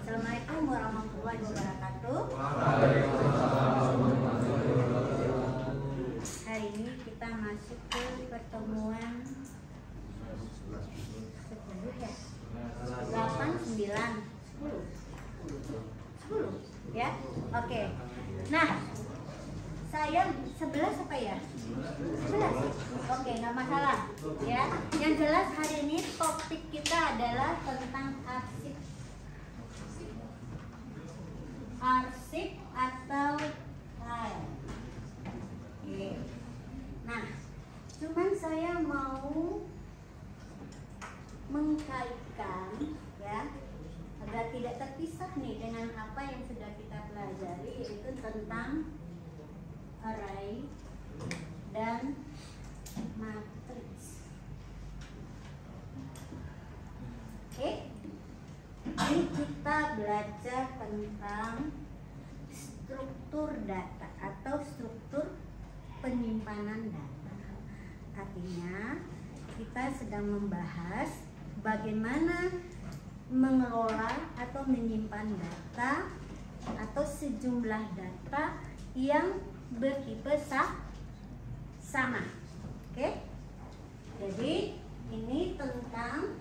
Assalamualaikum warahmatullahi wabarakatuh. Hari ini kita masuk ke pertemuan 10 ya? 8, 9, 10 ya? Oke. Nah, saya 11 apa ya? 11. Oke, nggak masalah ya. Yang jelas hari ini topik kita adalah tentang arsip atau file. Oke. Nah, cuman saya mau mengkaitkan ya agar tidak terpisah nih dengan apa yang sudah kita pelajari, yaitu tentang array dan matriks. Oke, ini kita belajar tentang struktur data atau struktur penyimpanan data. Artinya kita sedang membahas bagaimana mengelola atau menyimpan data atau sejumlah data yang bertipe sama. Oke? Jadi ini tentang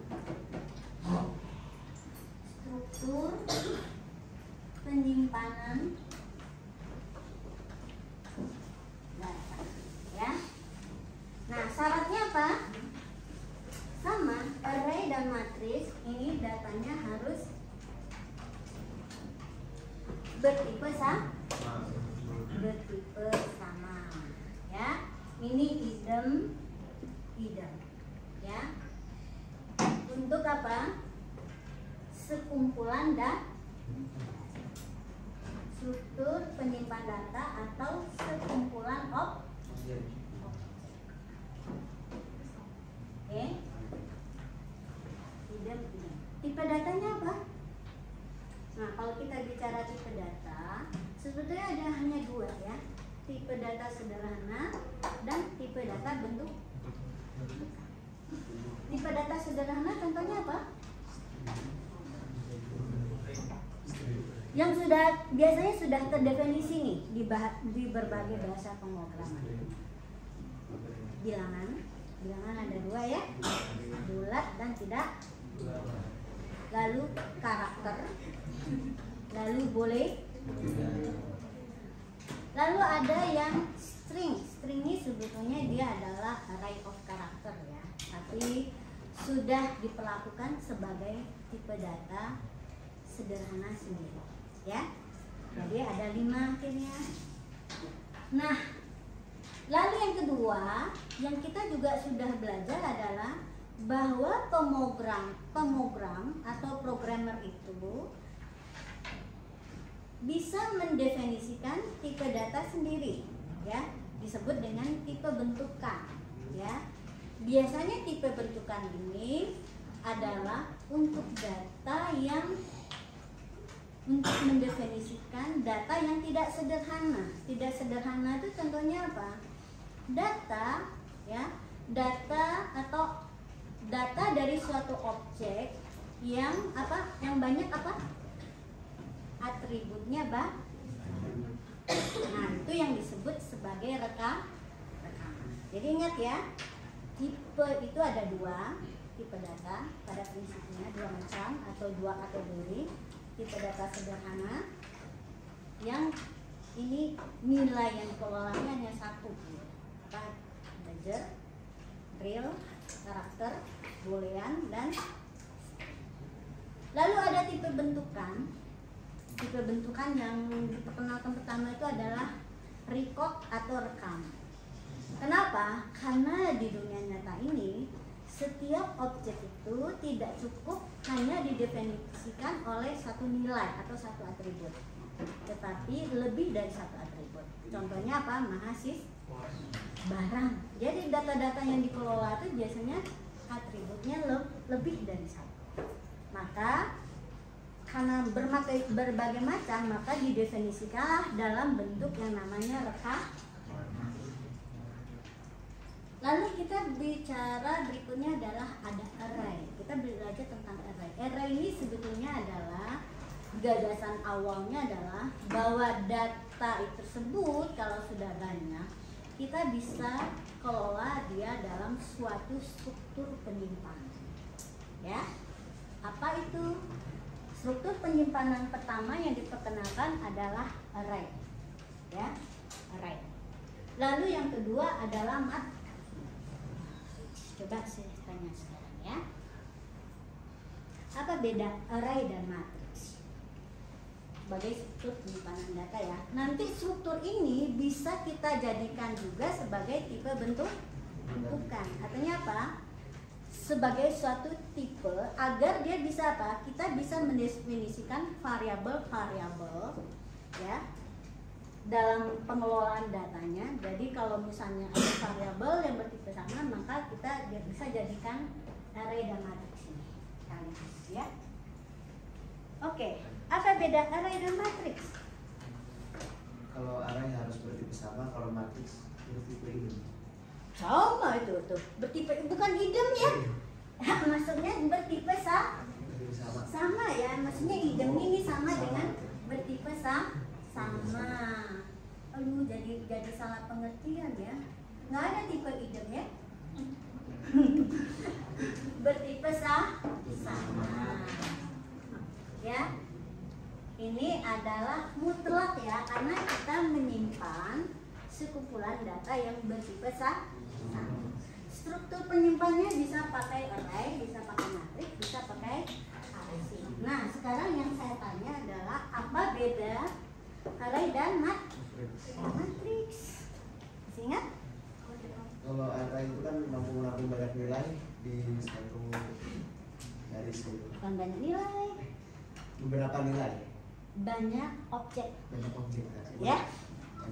struktur penyimpanan data ya. Nah, syaratnya apa? Sama, array dan matriks ini datanya harus bertipe sama ya. Ini idem ya. Untuk apa? Sekumpulan struktur penyimpan data atau sekumpulan objek. Oke. Idem. Tipe datanya apa? Nah, kalau kita bicara tipe data, sebetulnya ada hanya dua ya. Tipe data sederhana dan tipe data bentuk. Tipe data sederhana contohnya apa? Yang biasanya sudah terdefinisi nih di berbagai bahasa pemrograman. Bilangan ada dua ya, bulat dan tidak. Lalu karakter, lalu boleh. Lalu ada yang string. String ini sebetulnya dia adalah array of character ya, tapi sudah diperlakukan sebagai tipe data sederhana sendiri ya. Jadi ada 5 akhirnya. Nah, lalu yang kedua yang kita juga sudah belajar adalah bahwa pemrogram atau programmer itu bisa mendefinisikan tipe data sendiri ya, disebut dengan tipe bentukan ya. Biasanya tipe bentukan ini adalah untuk data yang untuk mendefinisikan data yang tidak sederhana. Tidak sederhana itu contohnya apa? Data ya, data atau data dari suatu objek yang apa? Yang banyak apa? Atributnya bah. Nah, itu yang disebut sebagai rekaman. Jadi ingat ya, tipe itu ada dua tipe data pada prinsipnya, dua macam atau dua kategori. Tipe data sederhana yang ini nilai yang dikelolanya hanya satu, apa? Integer, real, karakter, boolean, dan lalu ada tipe bentukan. Tipe bentukan yang diperkenalkan pertama itu adalah record atau rekam. Kenapa? Karena di dunia nyata ini setiap objek itu tidak cukup hanya didefinisikan oleh satu nilai atau satu atribut, tetapi lebih dari satu atribut. Contohnya apa? Mahasiswa, barang. Jadi data-data yang dikelola itu biasanya atributnya lebih dari satu. Maka karena berbagai macam, maka didefinisikanlah dalam bentuk yang namanya rekam. Lalu kita bicara berikutnya adalah ada array. Kita belajar tentang array. Array ini sebetulnya adalah gagasan awalnya adalah bahwa data tersebut kalau sudah banyak, kita bisa kelola dia dalam suatu struktur penyimpanan. Ya, apa itu? Struktur penyimpanan pertama yang diperkenalkan adalah array. Ya, array. Lalu yang kedua adalah coba saya tanya sekarang ya. Apa beda array dan matriks sebagai struktur penyimpanan data ya? Nanti struktur ini bisa kita jadikan juga sebagai tipe bentukan. Artinya apa? Sebagai suatu tipe agar dia bisa apa? Kita bisa mendefinisikan variabel-variabel ya dalam pengelolaan datanya. Jadi kalau misalnya ada variabel yang bertipe sama, maka kita bisa jadikan array dan matriks ini. Ya. Oke, apa beda array dan matriks? Kalau array harus bertipe sama, kalau matriks bertipe idem. Sama itu tuh, bertipe bukan idem ya. Maksudnya bertipe sama. Ya, maksudnya idem ini sama dengan bertipe sama. Aduh, jadi salah pengertian ya. Nggak ada tipe idem ya. Bertipe sama. Ya. Ini adalah mutlak ya, karena kita menyimpan sekumpulan data yang bertipe sama. Struktur penyimpanannya bisa pakai array, bisa pakai matriks, bisa pakai array. Nah, sekarang yang saya tanya adalah apa beda array dan matriks? Masih ingat? Kalau array itu kan mampu menampung banyak nilai di satu garis gitu. Bukan banyak nilai, Beberapa nilai. banyak objek. Banyak objek. Ya,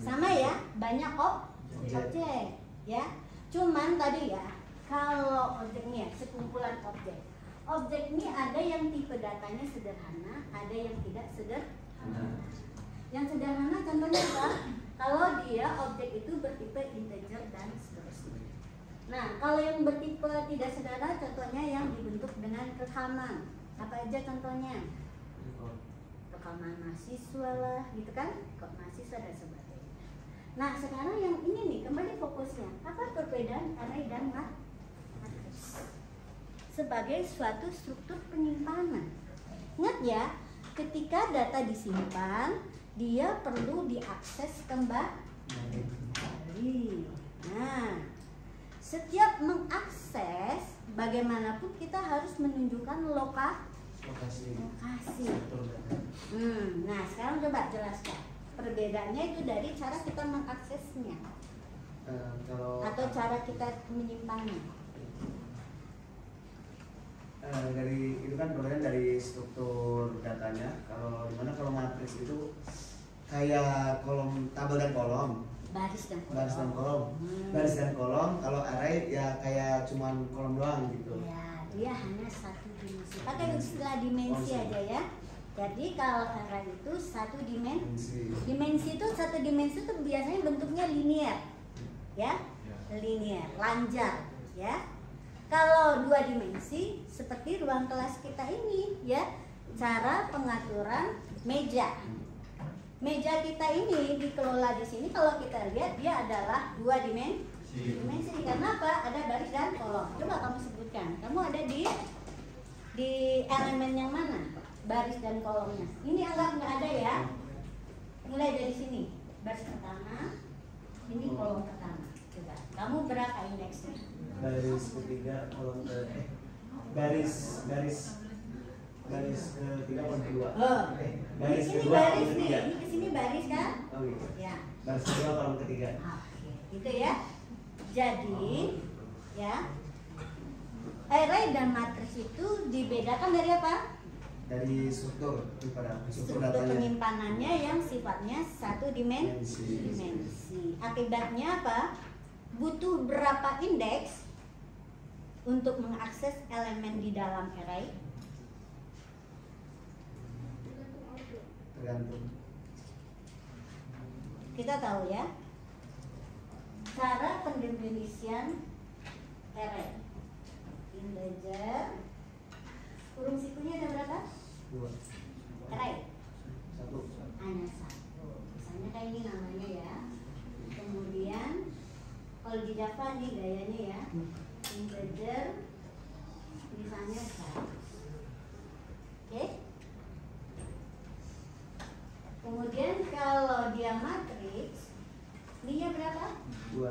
sama ya, banyak objek. Ya, cuman tadi ya, kalau objeknya sekumpulan objek. Objek ini ada yang tipe datanya sederhana, ada yang tidak sederhana. Yang sederhana contohnya apa? Kalau dia objek itu bertipe integer dan seterusnya. Nah, kalau yang bertipe tidak sederhana, contohnya yang dibentuk dengan rekaman. Apa aja contohnya? Rekaman mahasiswa lah, gitu kan? Rekam mahasiswa dan sebagainya. Nah, sekarang yang ini nih, kembali fokusnya. Apa perbedaan array dan matriks? Sebagai suatu struktur penyimpanan. Ingat ya, ketika data disimpan, dia perlu diakses kembali. Nah, setiap mengakses, bagaimanapun kita harus menunjukkan lokasi. Nah, sekarang coba jelaskan perbedaannya itu dari cara kita mengaksesnya atau cara kita menyimpannya. Dari itu kan perbedaan dari struktur datanya. Kalau matriks itu kayak kolom, tabel dan kolom, baris dan kolom. Kalau array ya kayak cuman kolom doang gitu. Ya, dia hanya satu dimensi. Pakai istilah dimensi aja ya. Jadi kalau array itu satu dimensi. Satu dimensi itu biasanya bentuknya linear, ya, linear, lancar, ya. Kalau dua dimensi seperti ruang kelas kita ini, ya, cara pengaturan meja. Meja kita ini dikelola di sini. Kalau kita lihat dia adalah dua dimensi. Karena apa? Ada baris dan kolom. Coba kamu sebutkan. Kamu ada di elemen yang mana? Baris dan kolomnya. Ini anggap nggak ada ya. Mulai dari sini. Baris pertama. Ini kolom pertama. Coba. Kamu berapa indeksnya? Baris ketiga, kolom baris ketiga, kolom kedua. Baris ini kedua, baris kolom nih. ketiga. Ini kesini baris kan? Oh gitu. Ya. Baris kedua, kolom ketiga. Oke, gitu ya. Jadi, ya, array dan matriks itu dibedakan dari apa? Dari struktur Struktur datanya. penyimpanannya yang sifatnya satu dimensi. Akibatnya apa? Butuh berapa indeks untuk mengakses elemen di dalam array? Tergantung. Kita tahu ya, cara pendefinisian array. Integer, kurung sikunya ada berapa? 2. Array. tadi gayanya ya. Integer misalnya 100. Oke. Kemudian kalau dia matriks, ini berapa? 2.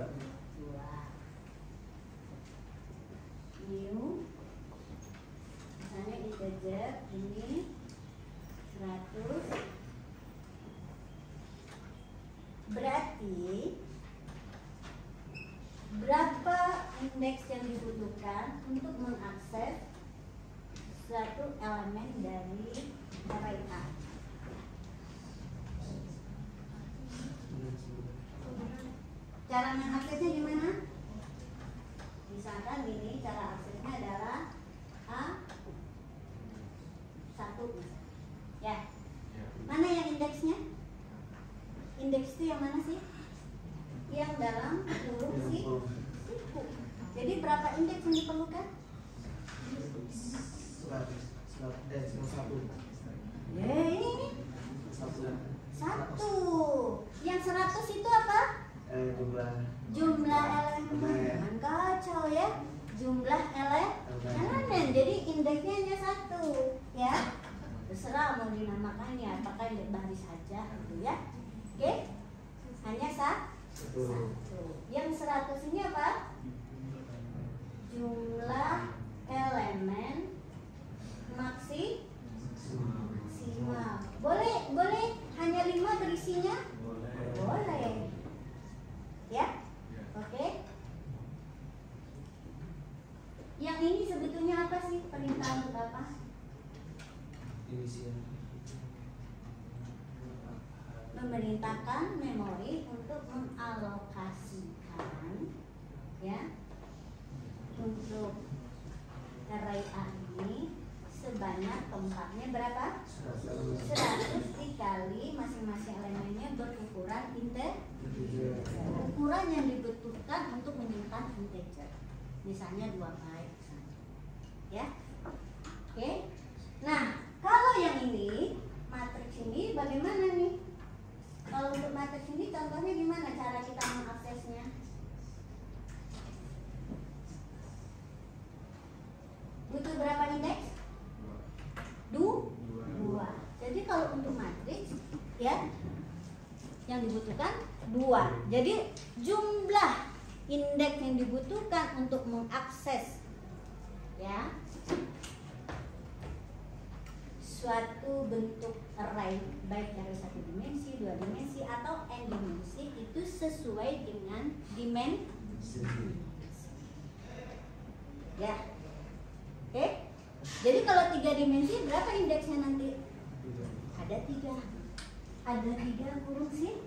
New misalnya integer ini 100. Berarti berapa indeks yang dibutuhkan untuk mengakses suatu elemen dari array A? Cara mengaksesnya gimana? Misalkan ini cara aksesnya adalah A1 ya. Mana yang indeksnya? Indeks itu yang mana sih? Yang dalam huruf siku. Jadi berapa indeks yang diperlukan? 1. Ya ini 1. Yang 100 itu apa? Jumlah elemen. Jangan kacau ya. Jumlah elemen. Jadi indeksnya hanya 1 ya. Terserah mau dinamakannya apakah indeks baris saja gitu ya. Oke? Hanya 1. Yang 100 ini apa? Jumlah elemen maksimal. Boleh hanya 5 berisinya? Boleh. Ya? Oke. Yang ini sebetulnya apa sih? Perintah untuk apa? Memerintahkan memori untuk mengalokasikan ya untuk array A ini sebanyak tempatnya berapa? 100 dikali masing-masing elemennya berukuran integer. Ukuran yang dibutuhkan untuk menyimpan integer. Misalnya 2 byte. Ya. Oke. Nah, kalau yang ini matriks ini bagaimana nih? Kalau untuk matriks ini contohnya gimana cara kita mengaksesnya? Butuh berapa indeks? 2. Jadi kalau untuk matriks ya yang dibutuhkan 2. Jadi jumlah indeks yang dibutuhkan untuk mengakses ya suatu bentuk array baik dari 1 dimensi, 2 dimensi atau n dimensi itu sesuai dengan dimensi. Ya. Oke. Jadi kalau 3 dimensi berapa indeksnya nanti? Ada 3. Ada 3 kurung sih.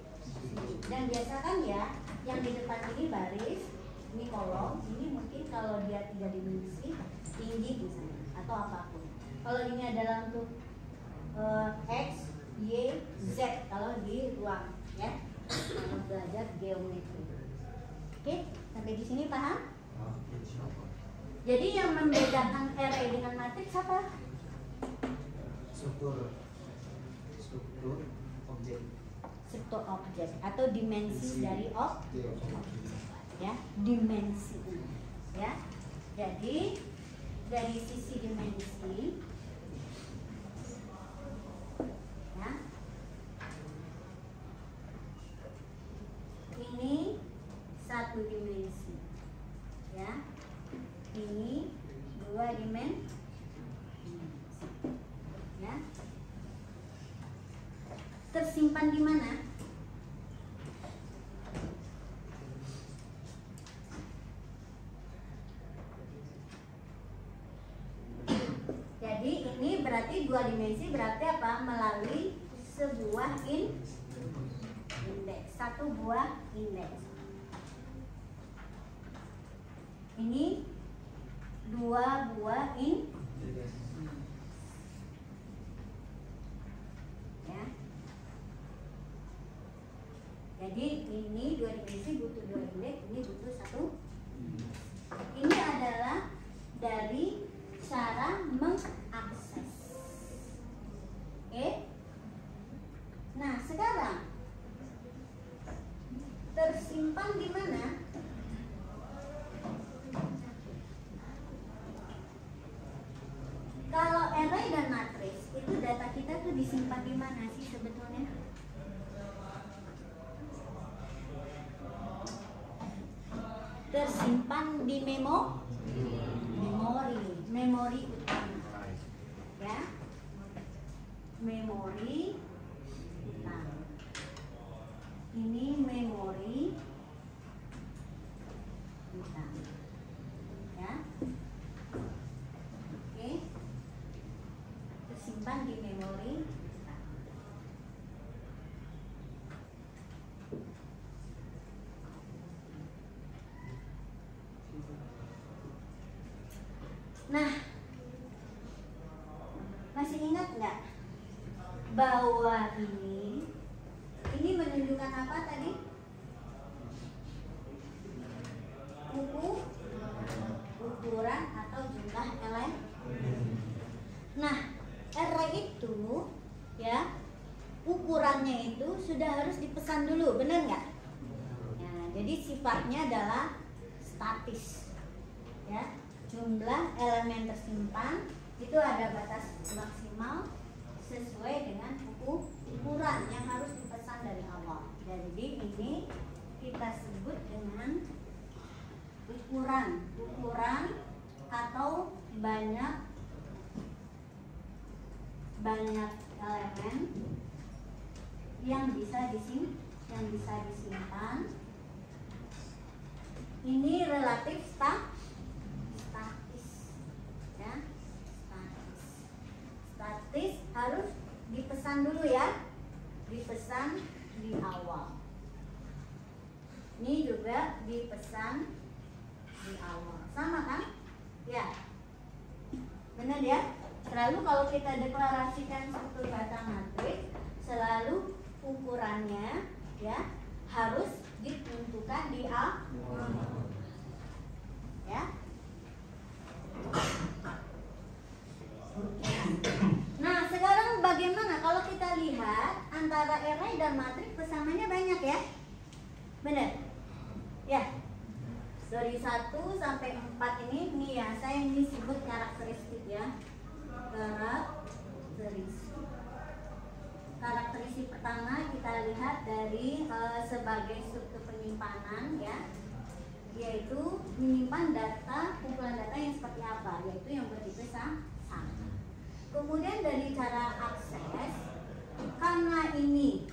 Dan biasakan ya yang di depan ini baris, ini kolom, ini mungkin kalau dia 3 dimensi tinggi misalnya atau apapun. Kalau ini adalah untuk X, Y, Z kalau di ruang ya. Kalau belajar geometri. Oke, sampai di sini paham? Jadi yang membedakan array dengan matriks apa? Struktur objek. Struktur objek atau dimensi dari objek. Ya, dimensi. Ya. Jadi dari sisi dimensi ya. Ini 1 dimensi. Ya. Ini 2 dimensi. Ya. Tersimpan di mana? Jadi ini berarti 2 dimensi berarti apa? Melalui sebuah indeks. 1 buah indeks. Ini 2 buah indeks. Ya. Jadi ini 2 dimensi butuh 2 indeks, ini butuh 1. Ini adalah dari cara mengakses. Oke. Nah, sekarang tersimpan di mana? data kita tuh disimpan di mana sih sebetulnya? Tersimpan di memori utama, ya, memori utama. Ini memori utama, ya, oke, tersimpan di memori utama. Nah, masih ingat nggak bahwa ini menunjukkan apa tadi? Ukuran atau jumlah elemen. Nah, array itu, ya, ukurannya itu sudah harus dipesan dulu, benar nggak? Ya, jadi sifatnya adalah statis, ya. Jumlah elemen tersimpan itu ada batas maksimal sesuai dengan ukuran yang harus dipesan dari awal. Jadi ini kita sebut dengan ukuran atau banyak elemen yang bisa disimpan. Ini relatif statis, ya, statis harus dipesan dulu, ya, dipesan di awal. Ini juga dipesan di awal, sama kan? Ya, benar ya. Selalu kalau kita deklarasikan struktur data matriks, selalu ukurannya, ya, harus ditentukan di awal, ya. Nah, sekarang bagaimana kalau kita lihat antara array dan matriks persamanya banyak, ya? Benar? Ya. Dari 1 sampai 4 ini ya, saya ini sebut karakteristik, ya. Karakteristik pertama kita lihat dari sebagai struktur penyimpanan, ya, yaitu menyimpan data, kumpulan data yang seperti apa, yaitu yang bertipe sama. Kemudian dari cara akses, karena ini,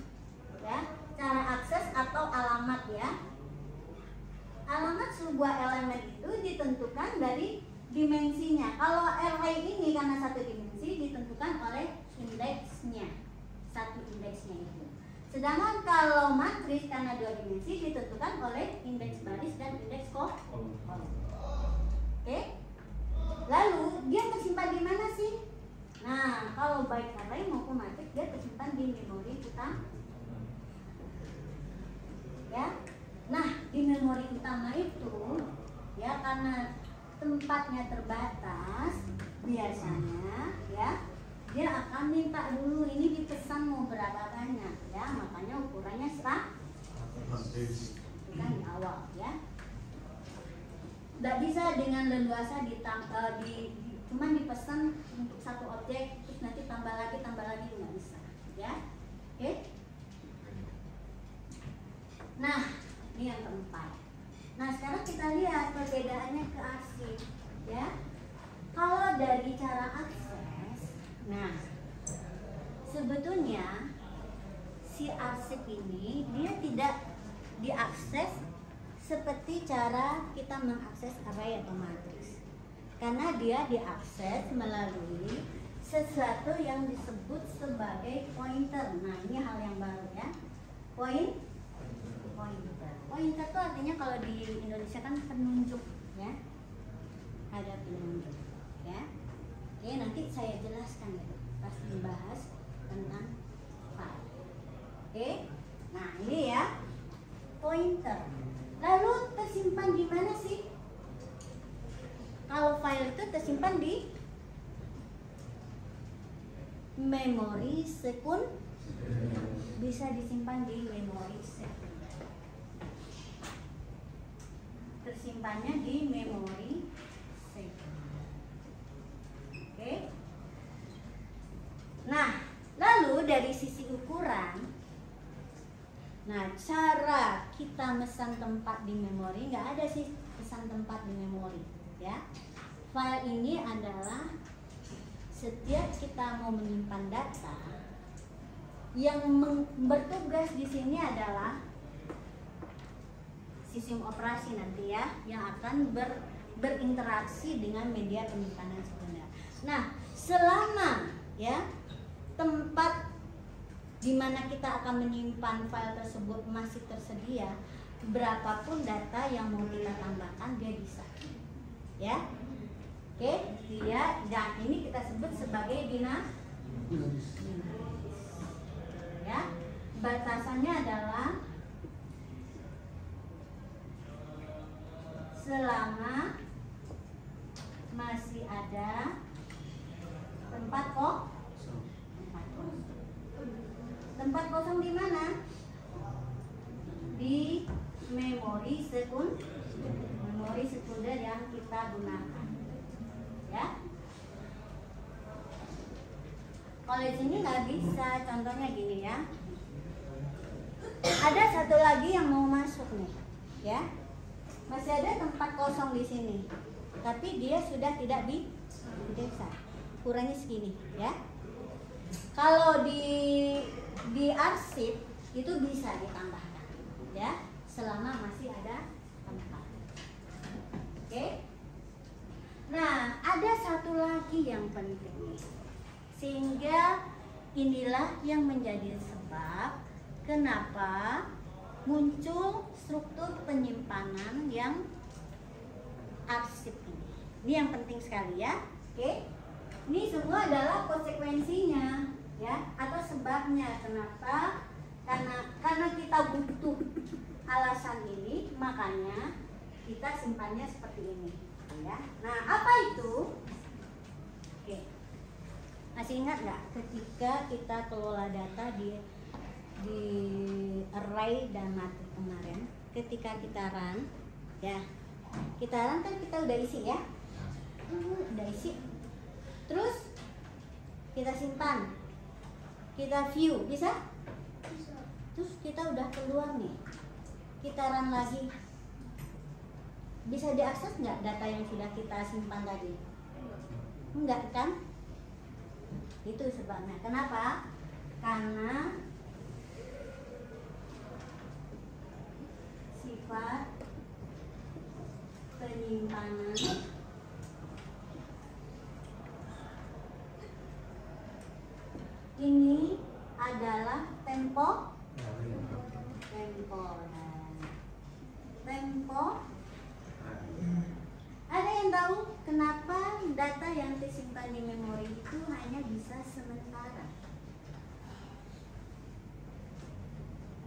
ya, cara akses atau alamat, ya, alamat sebuah elemen itu ditentukan dari dimensinya. Kalau array ini karena satu dimensi ditentukan oleh indeksnya, satu indeksnya itu. Sedangkan kalau matriks karena dua dimensi ditentukan oleh indeks baris dan indeks kolom. Oke? Lalu dia tersimpan di mana sih? Nah, kalau baik array maupun matriks dia tersimpan di memori utama. Ya. Nah, di memori utama itu, ya, karena tempatnya terbatas, biasanya, ya, dia akan minta dulu ini dipesan mau berapa banyak, ya, makanya ukurannya statis bukan di awal, ya. Tidak bisa dengan leluasa cuman dipesan untuk satu objek terus nanti tambah lagi nggak bisa, ya. Oke. Nah, ini yang keempat. Nah, sekarang kita lihat perbedaannya ke arsip, ya. Kalau dari cara akses, nah, sebetulnya si arsip ini dia tidak diakses seperti cara kita mengakses array atau matriks, karena dia diakses melalui sesuatu yang disebut sebagai pointer. Nah, ini hal yang baru, ya. Pointer itu artinya kalau di Indonesia kan penunjuk, ya, ada penunjuk, ya. Oke, nanti saya jelaskan, ya, pas dibahas tentang file. Oke, nah ini, ya, pointer. Lalu tersimpan di mana sih? Kalau file itu tersimpan di memori sekunder, bisa disimpan di memori sekunder. Tersimpannya di memori sekunder. Oke. Nah, lalu dari sisi ukuran, nah cara kita mesan tempat di memori, nggak ada sih pesan tempat di memori, ya. File ini adalah setiap kita mau menyimpan data, yang bertugas di sini adalah sistem operasi nanti ya, yang akan berinteraksi dengan media penyimpanan sekunder. Nah, selama ya tempat di mana kita akan menyimpan file tersebut masih tersedia, berapapun data yang mau kita tambahkan dia bisa, ya. Oke, dia, dan ini kita sebut sebagai dinamis. Ya, batasannya adalah selama masih ada tempat kosong di mana? Di memori sekunder yang kita gunakan. Ya, kalau di sini nggak bisa, contohnya gini ya. Ada satu lagi yang mau masuk nih, ya. Masih ada tempat kosong di sini, tapi dia sudah tidak diindeksa. Ukurannya segini, ya. Kalau di arsip itu bisa ditambahkan, ya, selama masih ada tempat. Oke. Nah, ada satu lagi yang penting nih, sehingga inilah yang menjadi sebab kenapa muncul struktur penyimpanan yang arsip ini. Ini yang penting sekali ya. Oke. Ini semua adalah konsekuensinya ya, atau sebabnya kenapa? Karena kita butuh alasan ini, makanya kita simpannya seperti ini. Ya. Nah, apa itu? Oke. Masih ingat nggak ketika kita kelola data di array dan matrix kemarin, ketika kita run, ya, kita run kan kita udah isi ya, udah isi. Terus kita simpan, kita view, bisa? Terus kita udah keluar nih, kita run lagi. Bisa diakses nggak data yang sudah kita simpan tadi? Enggak kan? Itu sebabnya. Kenapa? Karena sifat penyimpanan ini adalah tempo. Ada yang tahu kenapa data yang disimpan di memori itu hanya bisa sementara?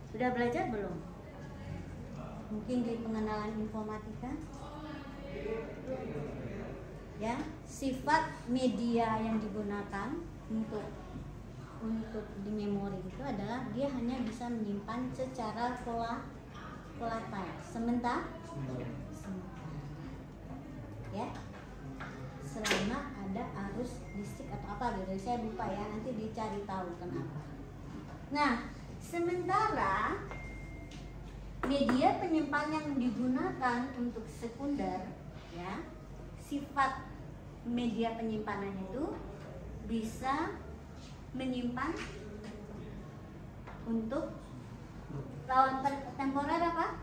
Sudah belajar belum? Mungkin di pengenalan informatika. Ya, sifat media yang digunakan untuk di memori itu adalah dia hanya bisa menyimpan secara volatile, sementara. Ya, selama ada arus listrik atau apa gitu, saya lupa ya, nanti dicari tahu kenapa. Nah, sementara media penyimpanan yang digunakan untuk sekunder, ya, sifat media penyimpanan itu bisa menyimpan untuk lawan temporer apa?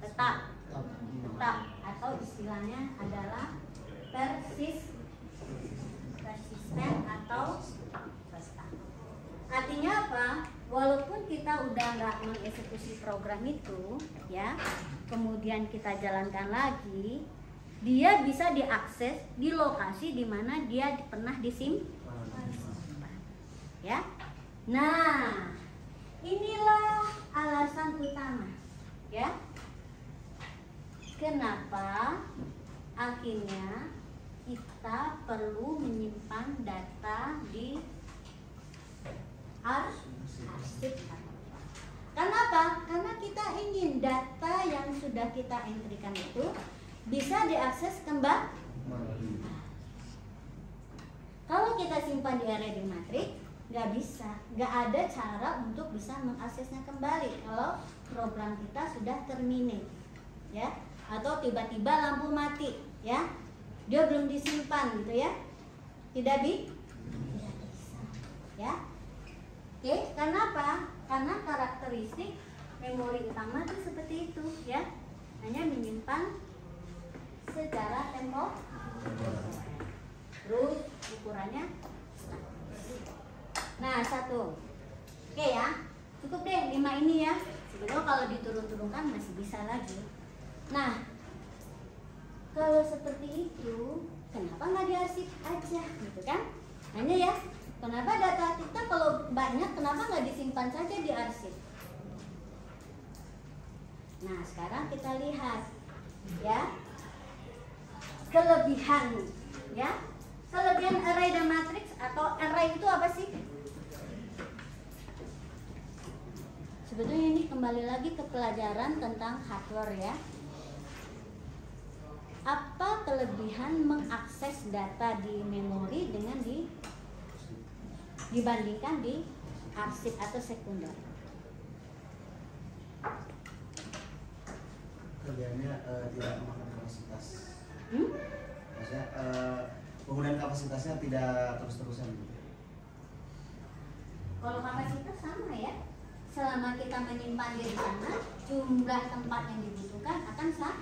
Tetap atau istilahnya adalah persisten atau persistan. Artinya apa? Walaupun kita udah nggak mengeksekusi program itu, ya, kemudian kita jalankan lagi, dia bisa diakses di lokasi di mana dia pernah disimpan. Ya. Nah, inilah alasan utama, ya. Kenapa akhirnya kita perlu menyimpan data di arsip. Kenapa? Karena kita ingin data yang sudah kita entrikan itu bisa diakses kembali. Kalau kita simpan di RAID matrix, nggak bisa, nggak ada cara untuk bisa mengaksesnya kembali kalau program kita sudah terminate, ya, atau tiba-tiba lampu mati, ya, dia belum disimpan gitu ya, tidak bisa, ya. Oke, karena apa? Karena karakteristik memori utama itu seperti itu, ya, hanya menyimpan secara temporer. Terus ukurannya. Nah, 1. Oke ya, cukup deh 5 ini ya. Sebetulnya kalau diturun-turunkan masih bisa lagi. Nah, kalau seperti itu, kenapa nggak diarsip aja gitu kan? Hanya ya, kenapa data kita kalau banyak, kenapa nggak disimpan saja di arsip? Nah, sekarang kita lihat ya kelebihan, ya, kelebihan array dan matrix. Atau array itu apa sih? Sebetulnya ini kembali lagi ke pelajaran tentang hardware ya. Apa kelebihan mengakses data di memori dengan dibandingkan di arsip atau sekunder? Kelebihannya tidak memakan kapasitas. Maksudnya penggunaan kapasitasnya tidak terus-terusan. Kalau kapasitas sama ya, selama kita menyimpan di sana, jumlah tempat yang dibutuhkan akan sama.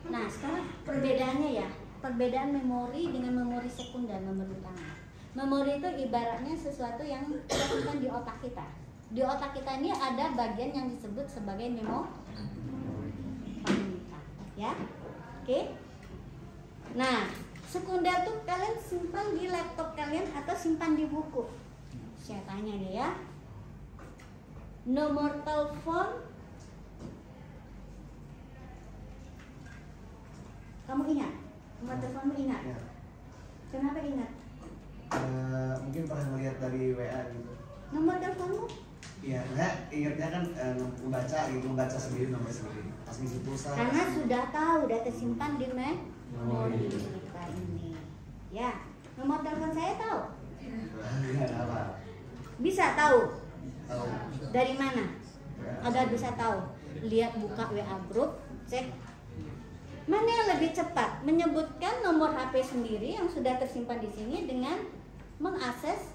Nah, sekarang perbedaannya ya, perbedaan memori dengan memori sekunder, memori utama. Memori itu ibaratnya sesuatu yang disimpan di otak kita. Di otak kita ini ada bagian yang disebut sebagai memori, ya, oke. Nah, sekunder tuh kalian simpan di laptop kalian atau simpan di buku? Saya tanya deh ya. Nomor telepon, kamu ingat? Nomor teleponmu ingat? Ya. Kenapa ingat? Mungkin pernah melihat dari WA gitu. Nomor teleponmu? Iya, ingatnya kan membaca sendiri nomor sendiri. Pas ngisi pulsa. Karena sudah tahu, udah tersimpan di memori kita ini. Ya, nomor telepon saya tahu? Iya, apa? Bisa tahu? Tahu. Dari mana? Agar bisa tahu. Lihat, buka WA group, cek. Mana yang lebih cepat? Menyebutkan nomor HP sendiri yang sudah tersimpan di sini dengan mengakses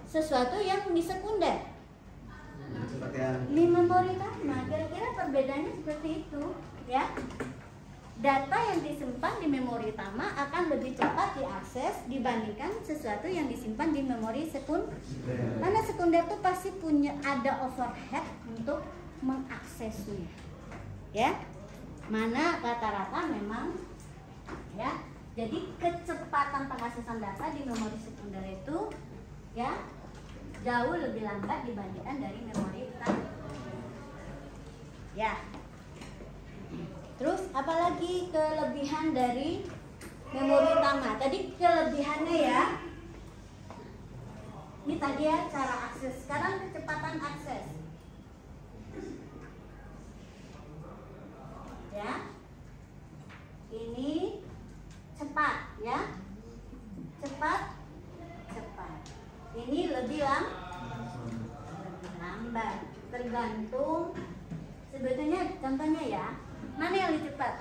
sesuatu yang di sekunder. Di memori utama, kira-kira perbedaannya seperti itu, ya. Data yang disimpan di memori utama akan lebih cepat diakses dibandingkan sesuatu yang disimpan di memori sekunder. Karena sekunder itu pasti punya ada overhead untuk mengaksesnya, ya. Mana rata-rata memang, ya. Jadi kecepatan pengaksesan data di memori sekunder itu, ya, jauh lebih lambat dibandingkan dari memori utama. Ya. Terus apalagi kelebihan dari memori utama? Tadi kelebihannya ya. Ini tadi ya cara akses. Sekarang kecepatan akses. Ya. Ini cepat ya. Cepat. Ini lebih lambat, tergantung. Sebetulnya contohnya ya, mana yang lebih cepat?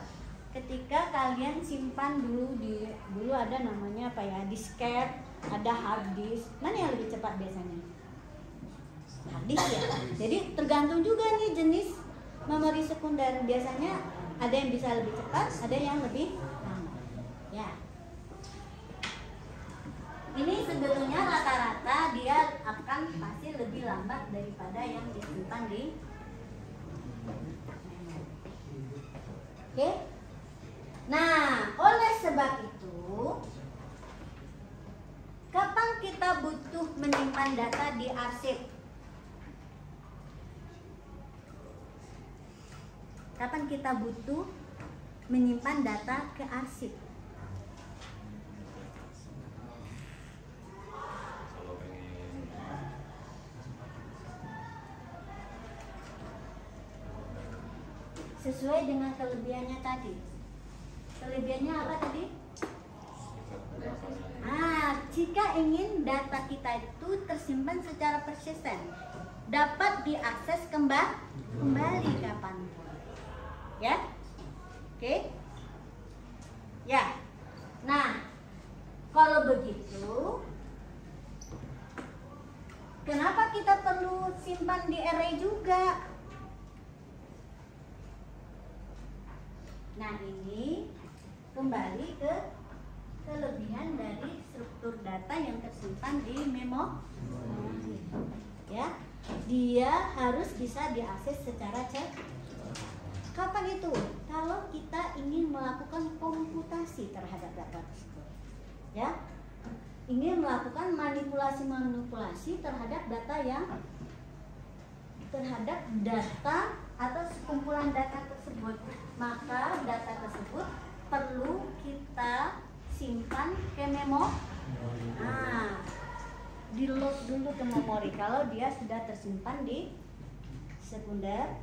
Ketika kalian simpan dulu ada namanya apa ya, disket, ada hard disk. Mana yang lebih cepat biasanya? Hard disk ya. Jadi tergantung juga nih jenis memori sekunder. Biasanya ada yang bisa lebih cepat, ada yang lebih lambat. Ya. Ini sebetulnya rata-rata dia akan pasti lebih lambat daripada yang disimpan di memori. Oke? Nah, oleh sebab itu, kapan kita butuh menyimpan data di arsip? Kapan kita butuh menyimpan data ke arsip? Sesuai dengan kelebihannya tadi. Kelebihannya apa tadi? kita ingin data kita itu tersimpan secara persisten, dapat diakses kembali kapanpun. Ya, oke? Ya. Nah, kalau begitu, kenapa kita perlu simpan di array juga? Nah, ini kembali ke kelebihan dari struktur data yang tersimpan di memori. Ya, dia harus bisa diakses secara cepat. Kapan itu? Kalau kita ingin melakukan komputasi terhadap data tersebut. Ya, ingin melakukan manipulasi terhadap data atau sekumpulan data tersebut, maka data tersebut perlu kita simpan ke memori. Nah, di load dulu ke memori. Kalau dia sudah tersimpan di sekunder,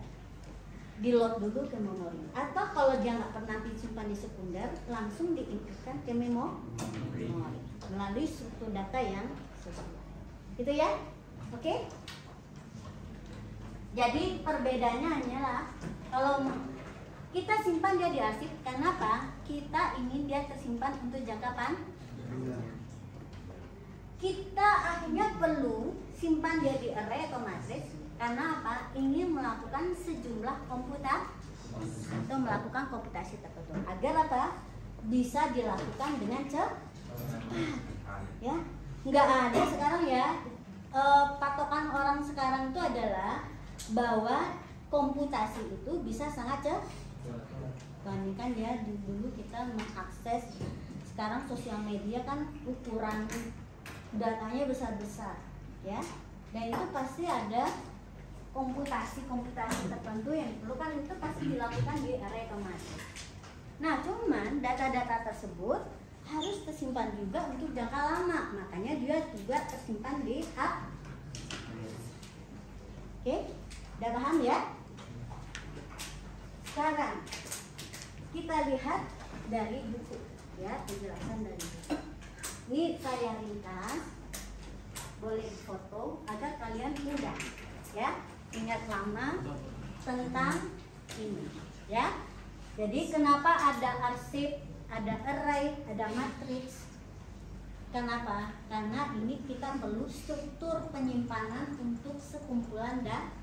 di load dulu ke memori. Atau kalau dia nggak pernah disimpan di sekunder, langsung diinputkan ke memori melalui struktur data yang sesuai. Gitu ya? Oke? Jadi perbedaannya hanyalah kalau kita simpan dia di arsip, kenapa? Kita ingin dia tersimpan untuk jangka panjang. Kita akhirnya perlu simpan dia di array atau matriks. Karena apa? Ingin melakukan sejumlah atau melakukan komputasi tertentu agar apa? Bisa dilakukan dengan cepat. Ya, nggak ada sekarang ya. Patokan orang sekarang itu adalah bahwa komputasi itu bisa sangat cepat. Bandingkan ya dulu kita mengakses, sekarang sosial media kan ukuran datanya besar-besar, ya. Dan itu pasti ada komputasi tertentu yang diperlukan, itu pasti dilakukan di array otomatis. Nah, cuman data-data tersebut harus tersimpan juga untuk jangka lama, makanya dia juga tersimpan di hard. Oke, udah paham ya? Sekarang kita lihat dari buku, ya, penjelasan dari buku. Ini saya ringkas, boleh foto agar kalian mudah, ya. Ingat lama tentang ini, ya. Jadi kenapa ada arsip, ada array, ada matriks? Kenapa? Karena ini kita perlu struktur penyimpanan untuk sekumpulan data.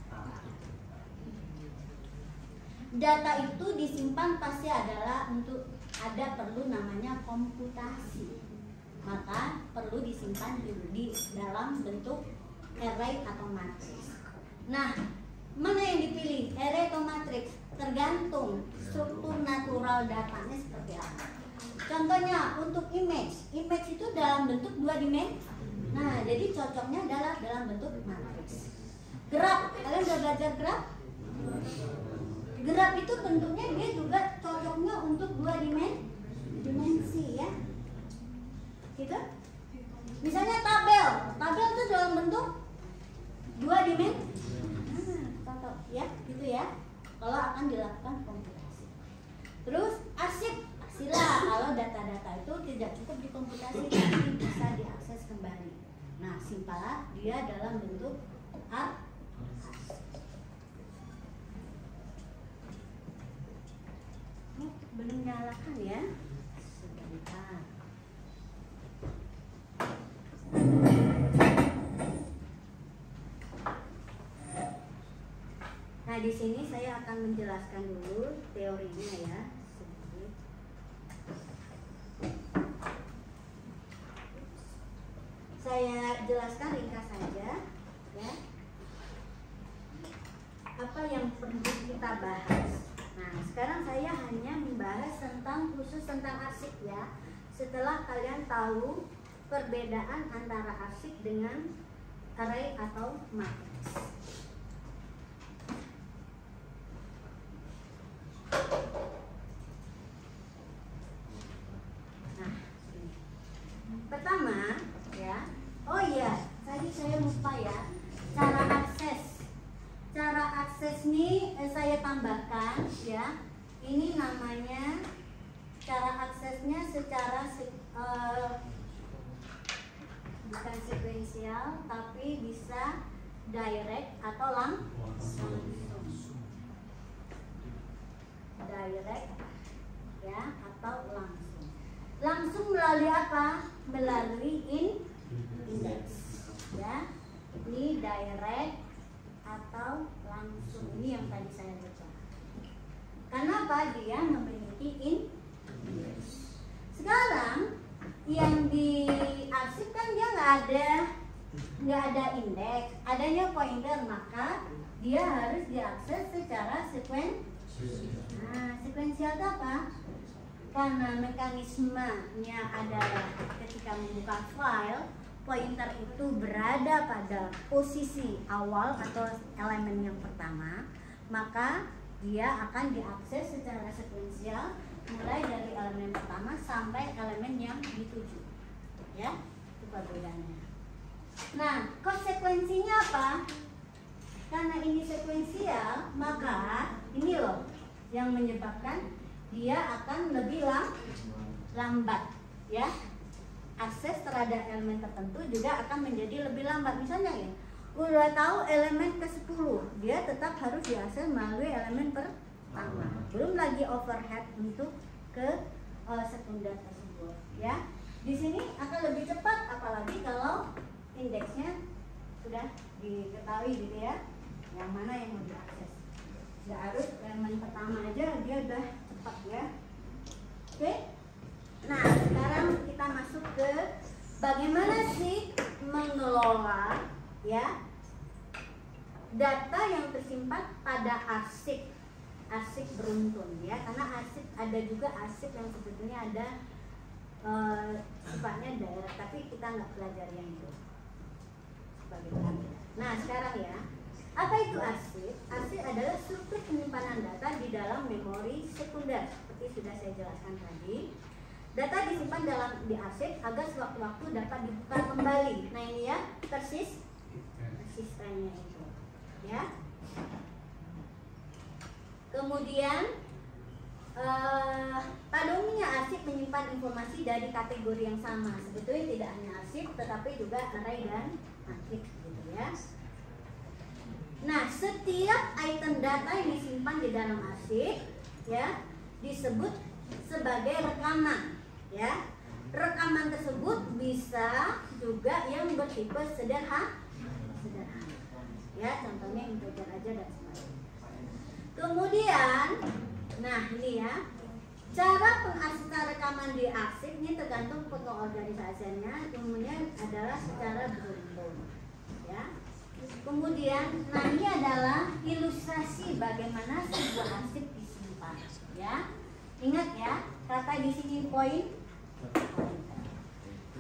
Data itu disimpan pasti adalah untuk perlu namanya komputasi. Maka perlu disimpan di dalam bentuk array atau matriks. Nah, mana yang dipilih? Array atau matriks? Tergantung struktur natural datanya seperti apa. Contohnya untuk image itu dalam bentuk 2 dimensi. Nah, jadi cocoknya adalah dalam bentuk matriks. Graf, kalian sudah belajar graf? Graf itu bentuknya dia juga cocoknya untuk 2 dimensi, ya. Gitu? Misalnya tabel itu dalam bentuk 2 dimensi. Cocok, ya, gitu ya. Kalau akan dilakukan komputasi. Terus arsip, pastilah kalau data-data itu tidak cukup dikomputasi tapi bisa diakses kembali. Nah, simpanlah dia dalam bentuk arsip. Belum nyalakan ya, sebentar. Nah, di sini saya akan menjelaskan dulu teorinya ya, sedikit. Saya jelaskan ringkas saja, ya. Apa yang perlu kita bahas? Nah, sekarang saya hanya membahas khusus tentang arsip ya. Setelah kalian tahu perbedaan antara arsip dengan array atau matriks. Nah, pertama ya. Oh iya, tadi saya lupa ya. Cara akses ini saya tambahkan ya. Ini namanya cara aksesnya secara sekuensial, tapi bisa direct atau langsung. Direct ya, atau langsung. Langsung melalui apa? Melalui index ya. Ini direct atau langsung. Ini yang tadi saya baca. Kenapa? Dia memiliki index. Sekarang yang diarsip kan dia nggak ada indeks, adanya pointer, maka dia harus diakses secara sekuensial. Nah, sekuensial itu apa? Karena mekanismenya adalah ketika membuka file, pointer itu berada pada posisi awal atau elemen yang pertama, maka dia akan diakses secara sekuensial mulai dari elemen pertama sampai elemen yang dituju. Ya, itu perbedaannya. Nah, konsekuensinya apa? Karena ini sekuensial, maka ini loh yang menyebabkan dia akan lebih lambat, ya. Akses terhadap elemen tertentu juga akan menjadi lebih lambat. Misalnya ya, udah tahu elemen ke-10, dia tetap harus diakses melalui elemen pertama. Belum lagi overhead untuk ke sekunder tersebut, ya. Di sini akan lebih cepat, apalagi kalau indeksnya sudah diketahui gitu ya, yang mana yang mau diakses. Nggak harus elemen pertama aja dia udah cepat ya. Oke. Nah, sekarang kita masuk ke bagaimana sih mengelola ya data yang tersimpan pada arsip beruntun ya, karena arsip ada juga arsip yang sebetulnya ada sifatnya daerah, tapi kita nggak pelajari yang itu. Nah, sekarang ya, apa itu arsip? Arsip adalah struktur penyimpanan data di dalam memori sekunder, seperti sudah saya jelaskan tadi. Data disimpan di arsip agar sewaktu-waktu dapat dibuka kembali. Nah, ini ya persistennya itu, ya. Kemudian pada umumnya arsip menyimpan informasi dari kategori yang sama. Sebetulnya tidak hanya arsip, tetapi juga array dan matrix, gitu ya. Nah, setiap item data yang disimpan di dalam arsip, ya, disebut sebagai rekaman, ya. Rekaman tersebut bisa juga yang bertipe sederhana, ya. Contohnya integer aja dan sebagainya. Kemudian, nah ini ya, cara pengarsipan rekaman di arsip ini tergantung pengorganisasiannya, umumnya adalah secara beruntun, ya. Kemudian, nah ini adalah ilustrasi bagaimana sebuah arsip disimpan, ya. Ingat ya, kata di sini pointer.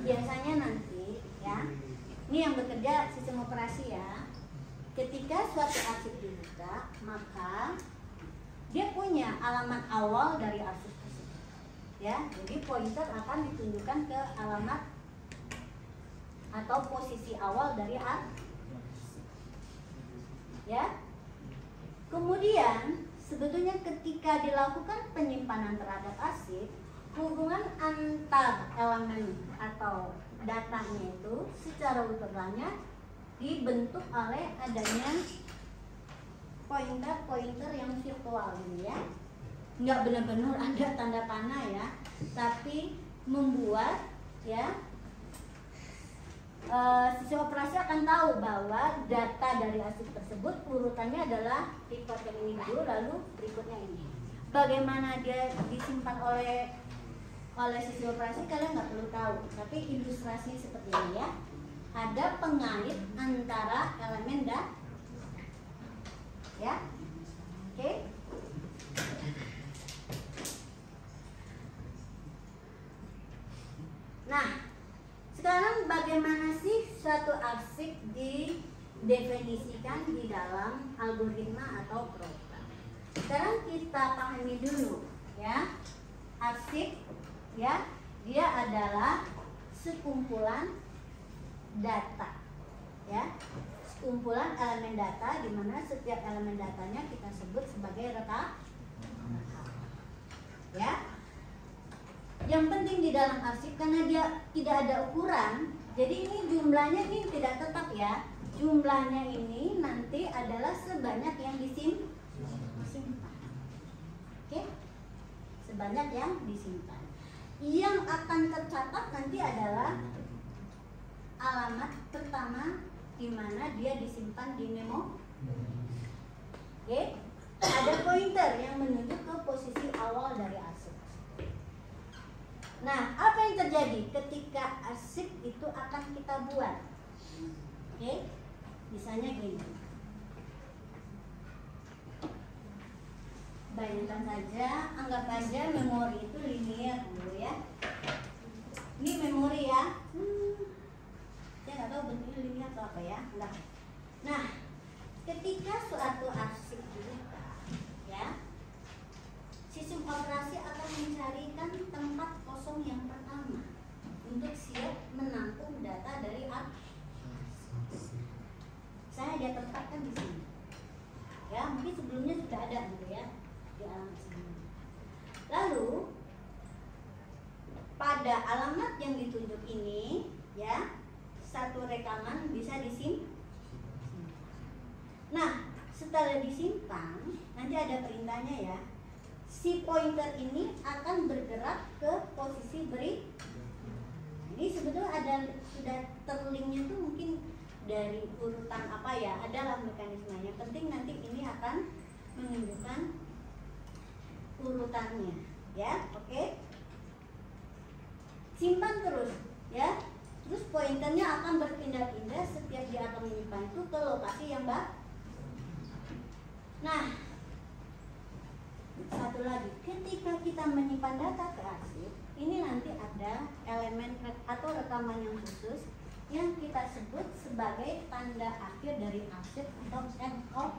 Biasanya nanti, ya, ini yang bekerja sistem operasi ya. Ketika suatu arsip dibuka, maka dia punya alamat awal dari arsip tersebut, ya. Jadi pointer akan ditunjukkan ke alamat atau posisi awal dari arsip, ya. Kemudian sebetulnya ketika dilakukan penyimpanan terhadap arsip, hubungan antar elemen atau datanya itu secara utuhnya dibentuk oleh adanya pointer yang virtual ini ya. Nggak benar-benar ada tanda panah ya, tapi membuat ya sistem operasi akan tahu bahwa data dari arsip tersebut urutannya adalah record yang ini dulu, lalu berikutnya ini. Bagaimana dia disimpan oleh sistem operasi kalian nggak perlu tahu, tapi ilustrasinya seperti ini ya. Ada pengait antara elemen dan ya, oke. Nah, sekarang bagaimana sih suatu arsip didefinisikan di dalam algoritma atau program? Sekarang kita pahami dulu ya, arsip ya, dia adalah sekumpulan data ya, sekumpulan elemen data di mana setiap elemen datanya kita sebut sebagai rekam ya. Yang penting di dalam arsip, karena dia tidak ada ukuran Jadi ini jumlahnya ini tidak tetap ya. Jumlahnya ini nanti adalah sebanyak yang disimpan. Oke? Sebanyak yang disimpan. Yang akan tercatat nanti adalah alamat pertama di mana dia disimpan di memo. Oke? Ada pointer yang menunjuk ke posisi awal dari arsip. Nah, apa yang terjadi ketika arsip itu akan kita buat? Oke? Misalnya gini. Bayangkan saja, anggap aja memori itu linear dulu ya. Ini memori ya. Saya nggak tahu bentuknya linear atau apa ya. Enggak. Nah, ketika suatu arsip dibuka, ya, sistem operasi akan mencarikan tempat kosong yang pertama untuk siap menampung data dari arsip. Saya dia tempatkan di sini. Ya, mungkin sebelumnya sudah ada gitu ya di alamat sebelumnya. Lalu pada alamat yang ditunjuk ini, ya, satu rekaman bisa disimpan. Nah, setelah disimpan, nanti ada perintahnya ya. Si pointer ini akan bergerak ke posisi berikutnya. Ini sebetulnya ada sudah terlinknya tuh mungkin dari urutan apa ya, adalah mekanismenya. Penting nanti ini akan menunjukkan urutannya, ya, oke? Simpan terus, ya. Terus pointernya akan berpindah-pindah setiap dia akan menyimpan itu ke lokasi yang baru. Nah, satu lagi, ketika kita menyimpan data ke arsip, ini nanti ada elemen atau rekaman yang khusus yang kita sebut sebagai tanda akhir dari arsip atau end of.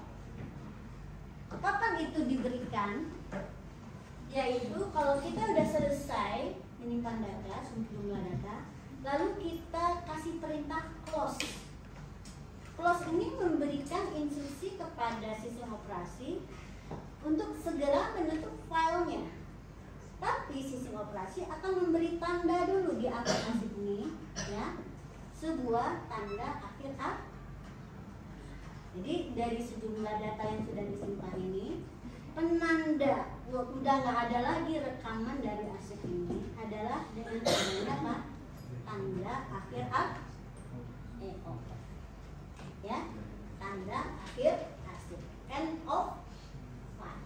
Kapan itu diberikan? Yaitu kalau kita sudah selesai menyimpan data, sejumlah data, lalu kita kasih perintah close. Close ini memberikan instruksi kepada sistem operasi untuk segera menutup filenya. Tapi sistem operasi akan memberi tanda dulu di akhir arsip ini, ya, sebuah tanda akhir arsip. Jadi dari sejumlah data yang sudah disimpan ini, penanda udah nggak ada lagi rekaman dari arsip ini adalah dengan tanda apa? Tanda akhir arsip. Ya, tanda akhir arsip, end of file.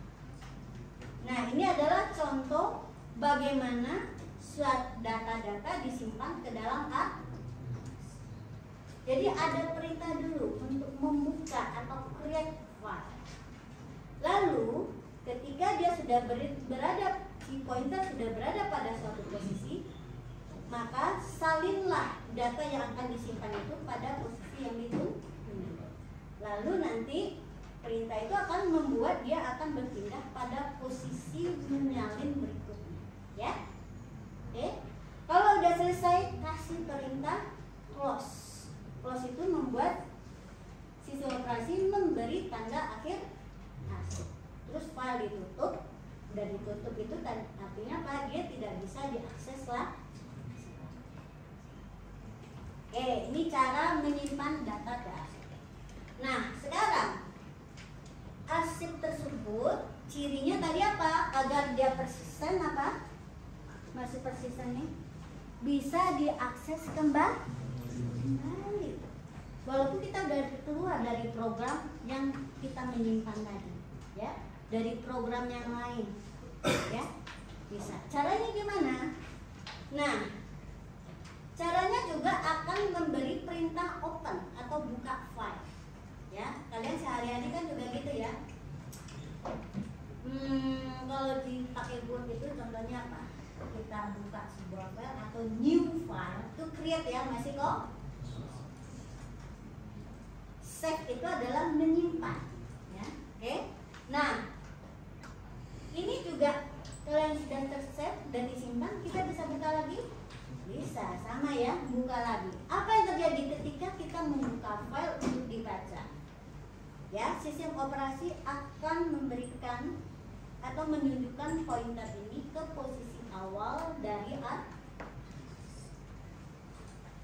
Nah, ini adalah contoh bagaimana suatu data-data disimpan ke dalam arsip. Jadi ada perintah dulu untuk membuka atau create file. Lalu ketika dia sudah berada, si pointer sudah berada pada suatu posisi, maka salinlah data yang akan disimpan itu pada posisi yang ditunggu. Lalu nanti perintah itu akan membuat dia akan berpindah pada posisi menyalin berikutnya, ya. Oke. Kalau udah selesai, kasih perintah close. Close itu membuat sistem operasi memberi tanda akhir arsip. Terus file ditutup. Udah ditutup itu artinya apa? Dia tidak bisa diakses lah. Oke, ini cara menyimpan data ke arsip. Nah, sekarang arsip tersebut cirinya tadi apa? Agar dia persisten apa? Masih persisten nih. Bisa diakses kembali. Walaupun kita udah keluar dari program yang kita menyimpan tadi, ya, dari program yang lain, ya, bisa. Caranya gimana? Nah, caranya juga akan memberi perintah open atau buka file, ya. Kalian sehari-hari kan juga gitu ya. Kalau dipakai Word itu contohnya apa? Kita buka sebuah file atau new file, itu create ya, masih kok. Save itu adalah menyimpan, ya. Oke. Nah, ini juga kalau yang sudah tersave dan disimpan, kita bisa buka lagi? Bisa, sama ya, buka lagi. Apa yang terjadi ketika kita membuka file untuk dibaca? Ya, sistem operasi akan memberikan atau menunjukkan pointer ini ke posisi awal dari arsip.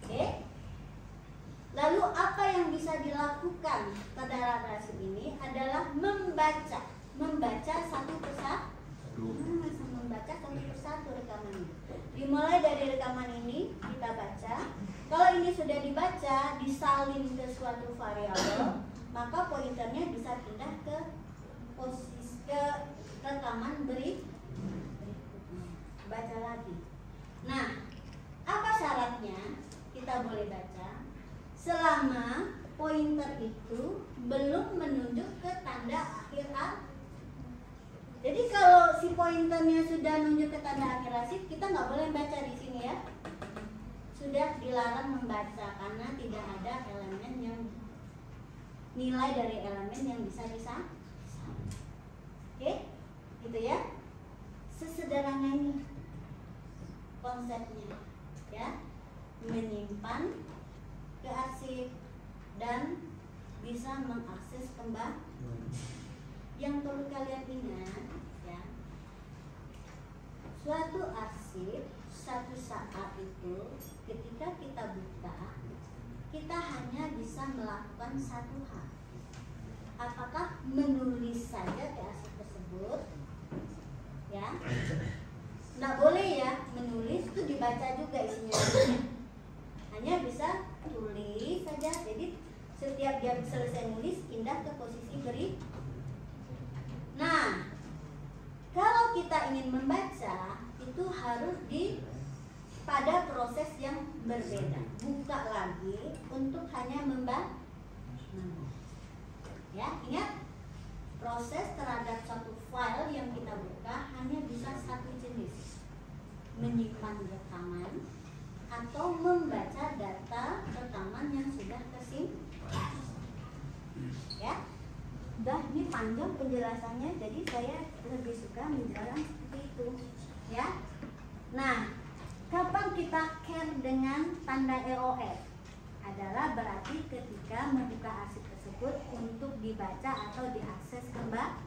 Oke. dilakukan pada arsip ini adalah membaca satu persatu. Membaca satu persatu rekaman ini. Dimulai dari rekaman ini kita baca. Kalau ini sudah dibaca, disalin ke suatu variabel, maka pointernya bisa pindah ke posisi ke rekaman berikutnya. Baca lagi. Nah, apa syaratnya? Kita boleh baca selama pointer itu belum menunjuk ke tanda akhir arsip. Jadi kalau si pointernya sudah menunjuk ke tanda akhir arsip, kita nggak boleh baca di sini ya. Sudah dilarang membaca karena tidak ada elemen yang nilai dari elemen yang bisa disamakan. Oke, gitu ya. Sesederhana ini konsepnya, ya. Menyimpan ke arsip dan bisa mengakses kembali. Yang perlu kalian ingat, ya, suatu arsip satu saat itu ketika kita buka, kita hanya bisa melakukan satu hal. Apakah menulis saja ke arsip tersebut, ya? Nggak boleh ya menulis itu dibaca juga isinya. Hanya bisa tulis saja. Jadi setiap dia selesai nulis, pindah ke posisi berikutnya. Nah, kalau kita ingin membaca, itu harus pada proses yang berbeda. Buka lagi untuk hanya membaca. Ya, ingat, proses terhadap satu file yang kita buka hanya bisa satu jenis. Menyimpan rekaman atau membaca data rekaman yang sudah tersimpan. Ya, udah ini panjang penjelasannya, jadi saya lebih suka menjelaskan seperti itu, ya. Nah, kapan kita care dengan tanda EOF? Adalah berarti ketika membuka arsip tersebut untuk dibaca atau diakses kembali.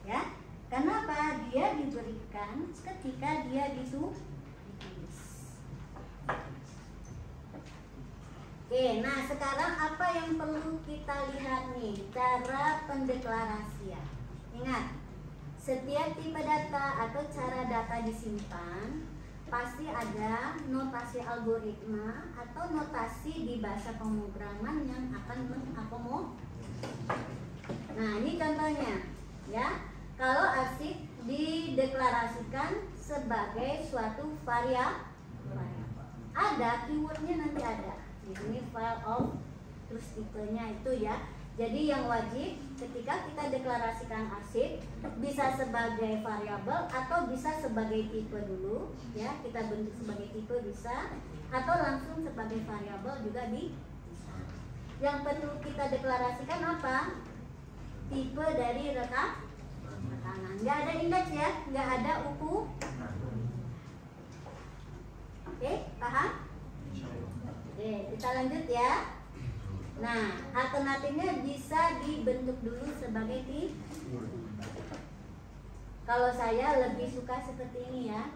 Ya, kenapa? Dia diberikan ketika dia ditulis. Oke, nah sekarang apa yang perlu kita lihat nih? Cara pendeklarasian. Ingat, setiap tipe data atau cara data disimpan pasti ada notasi algoritma atau notasi di bahasa pemrograman yang akan mengakomodir. Nah, ini contohnya, ya. Kalau arsip dideklarasikan sebagai suatu variabel, ada keywordnya, nanti ada di sini file of, terus tipenya itu ya. Jadi yang wajib ketika kita deklarasikan arsip bisa sebagai variabel atau bisa sebagai tipe dulu, ya, kita bentuk sebagai tipe bisa, atau langsung sebagai variabel juga bisa. Yang perlu kita deklarasikan apa? Tipe dari rekaman. Nggak ada indeks ya, nggak ada ukuran. Oke, paham? Oke, kita lanjut ya. Nah, alternatifnya bisa dibentuk dulu sebagai tipe. Kalau saya lebih suka seperti ini ya.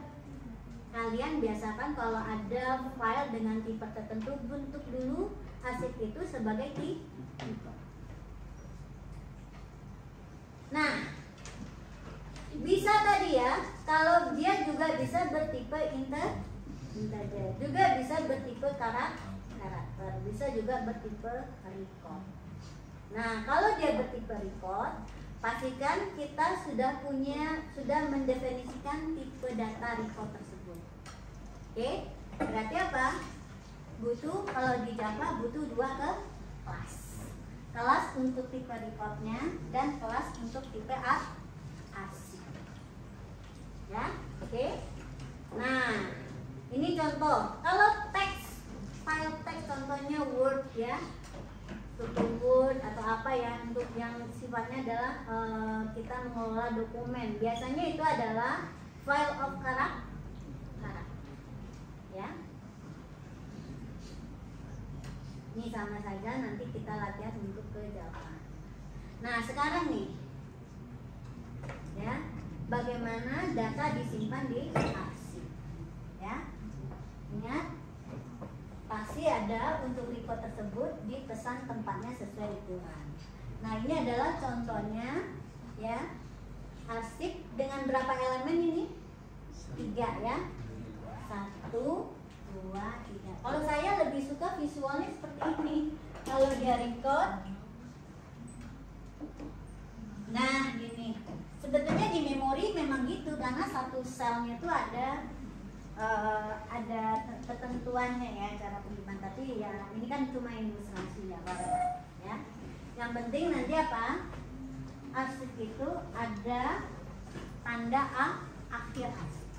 Kalian biasakan kalau ada file dengan tipe tertentu, bentuk dulu arsip itu sebagai tipe. Nah, bisa tadi ya, kalau dia juga bisa bertipe integer, juga bisa bertipe karakter, bisa juga bertipe record. Nah, kalau dia bertipe record, pastikan kita sudah mendefinisikan tipe data record tersebut. Oke, berarti apa? Butuh, kalau di Java butuh 2 kelas. Kelas untuk tipe recordnya dan kelas untuk tipe arsip. Ya, oke. Nah, ini contoh. Kalau teks, file teks contohnya Word ya, struktur Word atau apa ya, untuk yang sifatnya adalah kita mengelola dokumen. Biasanya itu adalah file of karakter, ya. Ini sama saja, nanti kita latihan untuk ke Java. Nah, sekarang nih, ya, bagaimana data disimpan di arsip, ya. Ingat, pasti ada ada untuk record tersebut dipesan tempatnya sesuai ukuran. Nah, ini adalah contohnya ya. Arsip dengan berapa elemen ini? 3 ya. 1, 2, 3. Kalau saya lebih suka visualnya seperti ini. Kalau dia record, nah gini. Sebetulnya di memori memang gitu, karena satu selnya itu ada ketentuannya ya cara penyimpanan. Tapi ya ini kan cuma ilustrasi ya, ya. Yang penting nanti apa? Arsip itu ada tanda akhir arsip.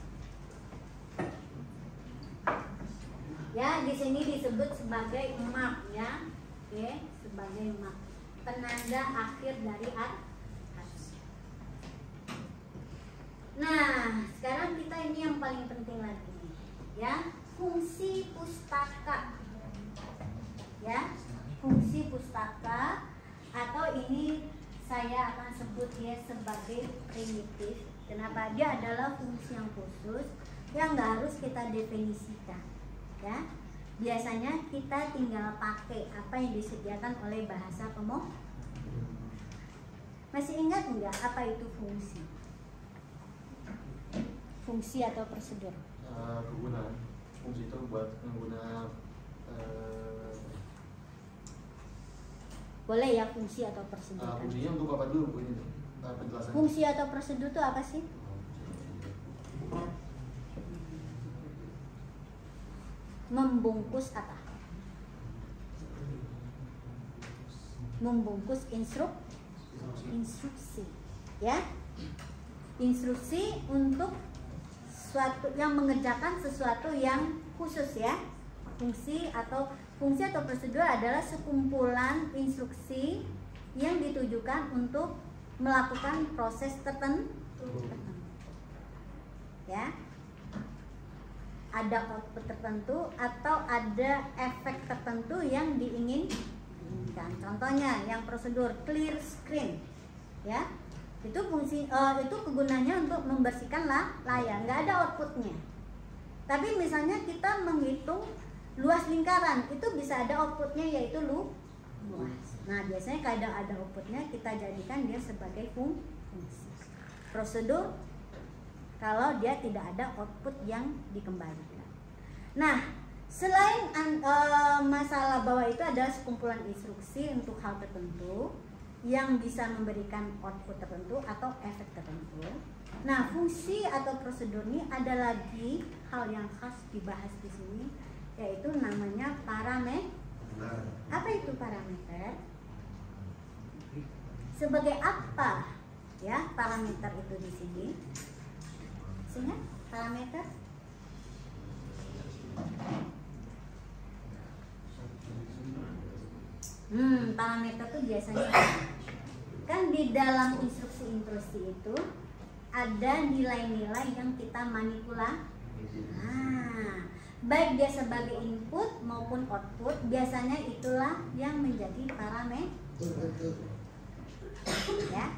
Ya, di sini disebut sebagai map ya. Oke, sebagai map. Penanda akhir dari arsip. Nah, sekarang kita ini yang paling penting lagi ya, fungsi pustaka. Ya, fungsi pustaka, atau ini saya akan sebut dia sebagai primitif. Kenapa? Dia adalah fungsi yang khusus yang nggak harus kita definisikan ya. Biasanya kita tinggal pakai apa yang disediakan oleh bahasa pemrograman. Masih ingat nggak apa itu fungsi? Fungsi atau prosedur? Kegunaan. Fungsi itu buat pengguna boleh ya, fungsi atau prosedur. Fungsinya untuk apa dulu Bu ini tuh? Penjelasan. Fungsi atau prosedur itu apa sih? Membungkus apa? Membungkus instruksi. Ya. Instruksi untuk suatu yang mengerjakan sesuatu yang khusus ya. Fungsi atau prosedur adalah sekumpulan instruksi yang ditujukan untuk melakukan proses tertentu. Ya. Ada output tertentu atau ada efek tertentu yang diinginkan. Contohnya yang prosedur clear screen. Ya. Itu fungsi itu kegunaannya untuk membersihkan layar, nggak ada outputnya. Tapi misalnya kita menghitung luas lingkaran, itu bisa ada outputnya, yaitu luas. Nah, biasanya kadang ada outputnya, kita jadikan dia sebagai fungsi. Prosedur kalau dia tidak ada output yang dikembalikan. Nah, selain masalah bahwa itu adalah sekumpulan instruksi untuk hal tertentu yang bisa memberikan output tertentu atau efek tertentu. Nah, fungsi atau prosedur ini ada lagi hal yang khas dibahas di sini, yaitu namanya parameter. Apa itu parameter? Sebagai apa ya parameter itu di sini? Ingat parameter? Parameter itu biasanya kan di dalam instruksi itu ada nilai-nilai yang kita manipulasi. Nah, baik dia sebagai input maupun output, biasanya itulah yang menjadi parameter. Ya,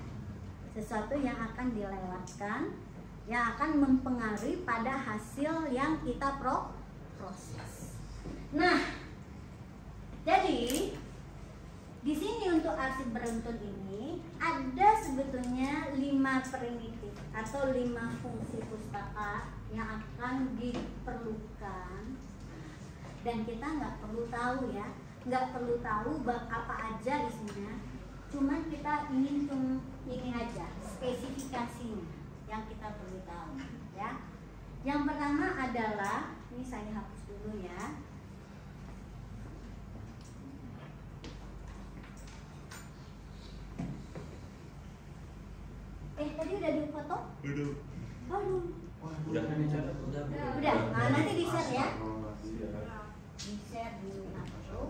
sesuatu yang akan dilewatkan, yang akan mempengaruhi pada hasil yang kita proses. Nah, jadi di sini untuk arsip beruntun ini ada sebetulnya 5 primitif atau 5 fungsi pustaka yang akan diperlukan, dan kita nggak perlu tahu ya, nggak perlu tahu apa aja isinya, cuman kita ingin ini aja spesifikasinya yang kita perlu tahu ya. Yang pertama adalah, ini saya hapus dulu ya. Tadi udah difoto? Belum. Udah kan dicat? Udah. Nah, nanti di-share ya. Di-share di aku.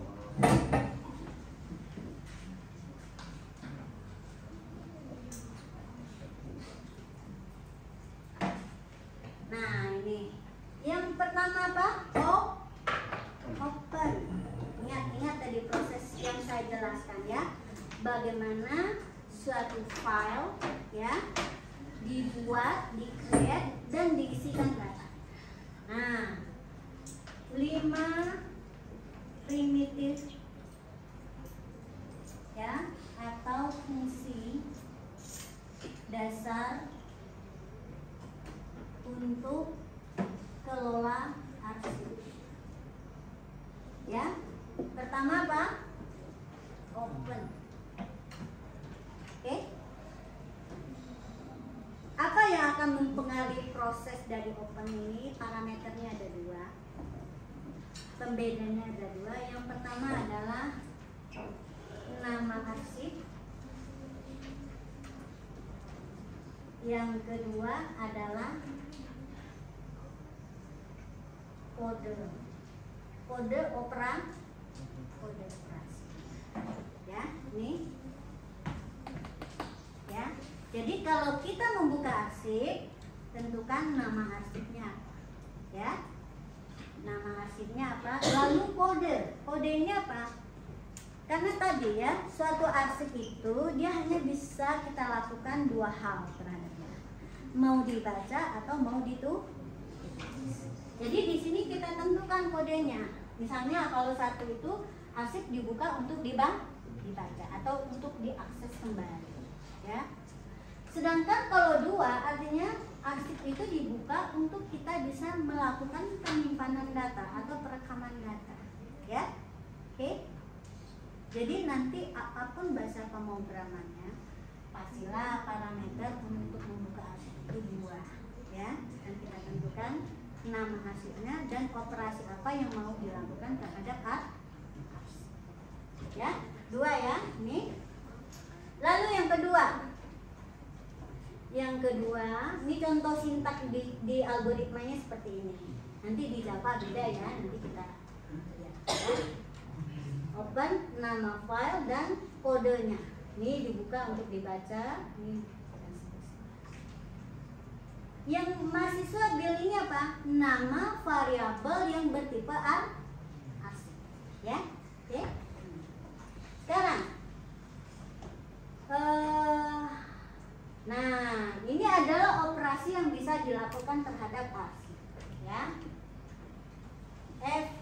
Nah, ini. Yang pertama apa? Open. Ingat tadi proses yang saya jelaskan ya. Bagaimana suatu file ya dibuat, di-create dan diisikan data. Nah, 5 primitif ya, atau fungsi dasar untuk kelola arsip. Ya, pertama apa? Open. Oke. Apa yang akan mempengaruhi proses dari open ini? Parameternya ada dua. Pembedanya ada dua. Yang pertama adalah nama arsip. Yang kedua adalah kode operasi. Ya, ini. Ya. Jadi kalau kita membuka arsip, tentukan nama arsipnya. Ya. Nama arsipnya apa? Lalu kode. Kodenya apa? Karena tadi ya, suatu arsip itu dia hanya bisa kita lakukan dua hal terhadapnya. Mau dibaca atau mau ditulis. Jadi di sini kita tentukan kodenya. Misalnya kalau satu itu arsip dibuka untuk dibaca atau untuk diakses kembali, ya. Sedangkan kalau dua artinya arsip itu dibuka untuk kita bisa melakukan penyimpanan data atau perekaman data, ya. Oke. Jadi nanti apapun bahasa pemrogramannya, pastilah parameter untuk membuka arsip itu dua, ya. Dan kita tentukan nama hasilnya dan operasi apa yang mau dilakukan terhadap arsip. Ya, dua ya, ini. Lalu yang kedua, ini contoh sintaks di algoritmanya seperti ini. Nanti di Java beda ya, nanti kita lihat. Ya. Open, nama file dan kodenya. Ini dibuka untuk dibaca. Ini. Yang mahasiswa pilihnya apa? Nama variabel yang bertipe arsip. Ya, oke. Sekarang, nah ini adalah operasi yang bisa dilakukan terhadap arsip. Ya,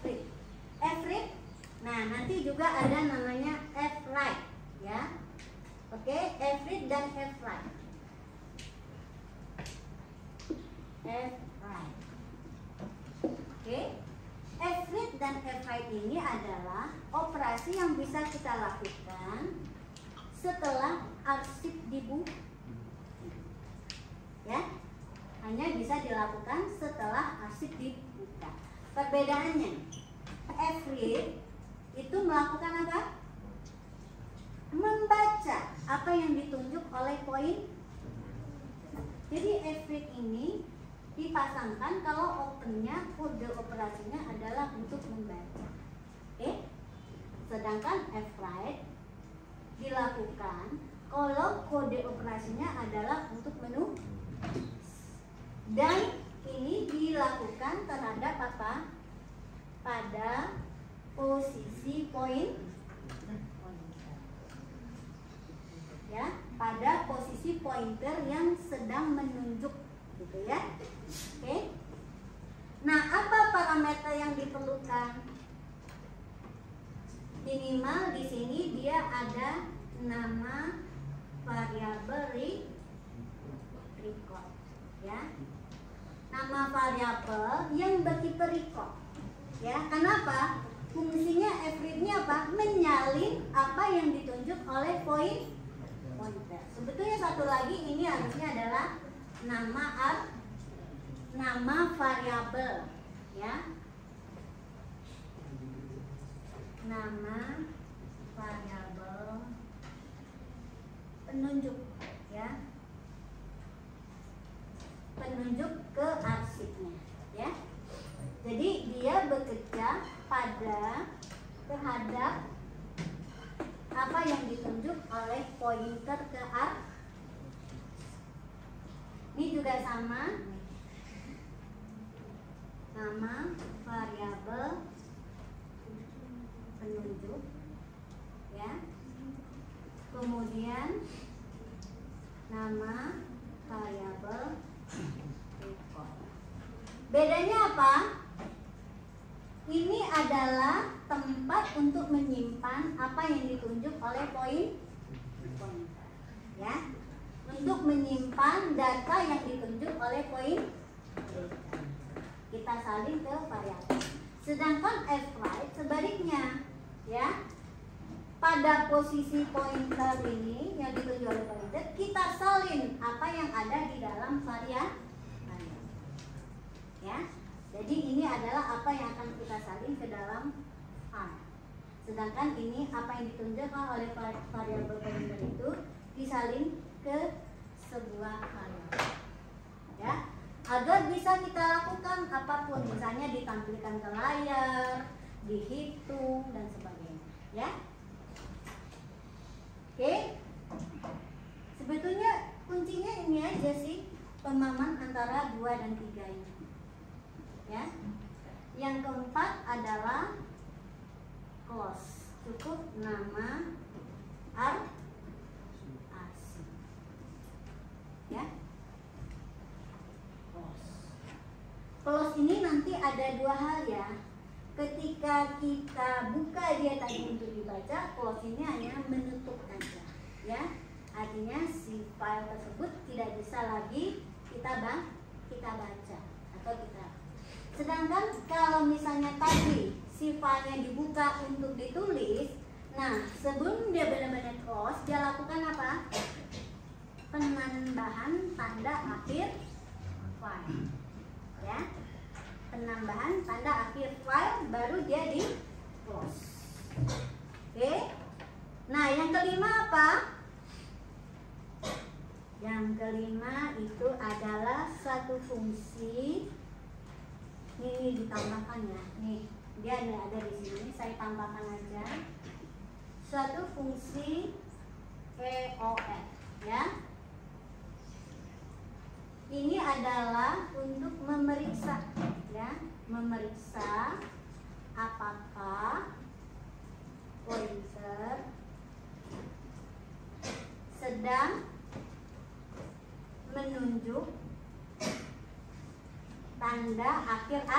fread. Nah nanti juga ada namanya fwrite. Ya, oke. Fread dan fwrite. Fwrite. Oke. Fread dan fwrite ini adalah operasi yang bisa kita lakukan setelah arsip dibuka. Ya. Hanya bisa dilakukan setelah arsip dibuka. Perbedaannya, fread itu melakukan apa? Membaca apa yang ditunjuk oleh poin. Jadi fread ini dipasangkan kalau opennya kode operasinya adalah untuk membaca. Oke? Sedangkan fwrite dilakukan kalau kode operasinya adalah untuk menulis. Dan ini dilakukan terhadap apa? Pada posisi poin. Ya, pada posisi pointer yang sedang menunjuk, gitu ya. Oke. Nah, apa parameter yang diperlukan? Minimal di sini dia ada nama variabel record, ya. Nama variabel yang bertipe record. Ya, kenapa? Fungsinya fread-nya apa? Menyalin apa yang ditunjuk oleh pointer. Sebetulnya satu lagi ini harusnya adalah nama variabel, ya. Nama variabel penunjuk, ya. Penunjuk ke arsipnya, ya. Jadi dia bekerja terhadap apa yang ditunjuk oleh pointer ke arsip. Ini juga sama. Nama variabel penunjuk, ya. Kemudian nama variabel record. Bedanya apa? Ini adalah tempat untuk menyimpan apa yang ditunjuk oleh pointer. Ya, untuk menyimpan data yang ditunjuk oleh pointer, kita salin ke variabel. Sedangkan fWrite sebaliknya, ya. Pada posisi pointer ini yang ditunjuk oleh pointer, kita salin apa yang ada di dalam variabel. Ya. Jadi ini adalah apa yang akan kita salin ke dalam file. Sedangkan ini apa yang ditunjukkan oleh variabel pointer itu disalin ke sebuah variabel. Ya. Agar bisa kita lakukan apapun, misalnya ditampilkan ke layar, dihitung dan sebagainya. Ya. Oke, sebetulnya kuncinya ini aja sih, pemahaman antara 2 dan 3 ini. Ya, yang keempat adalah close, cukup nama arsi. Ya, close ini nanti ada 2 hal ya. Ketika kita buka dia tadi untuk dibaca, close ini hanya menutup aja, ya. Artinya si file tersebut tidak bisa lagi kita baca atau kita. Sedangkan kalau misalnya tadi si filenya dibuka untuk ditulis, nah sebelum dia benar-benar close, dia lakukan apa? Penambahan tanda akhir file, ya. Penambahan tanda akhir file baru dia di close. Oke. Nah, yang kelima apa? Yang kelima itu adalah satu fungsi. Ini ditambahkan ya. Nih, dia ada di sini. Saya tambahkan aja. Suatu fungsi EOF, ya. Ini adalah untuk memeriksa, ya, memeriksa apakah pointer sedang menunjuk tanda akhir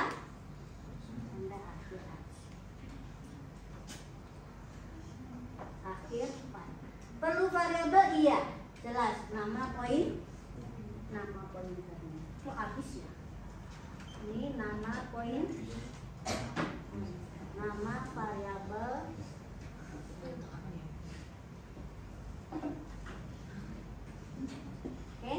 perlu variabel, iya, jelas nama pointernya. Itu habis ya. Ini nama poin, nama variabel. Oke.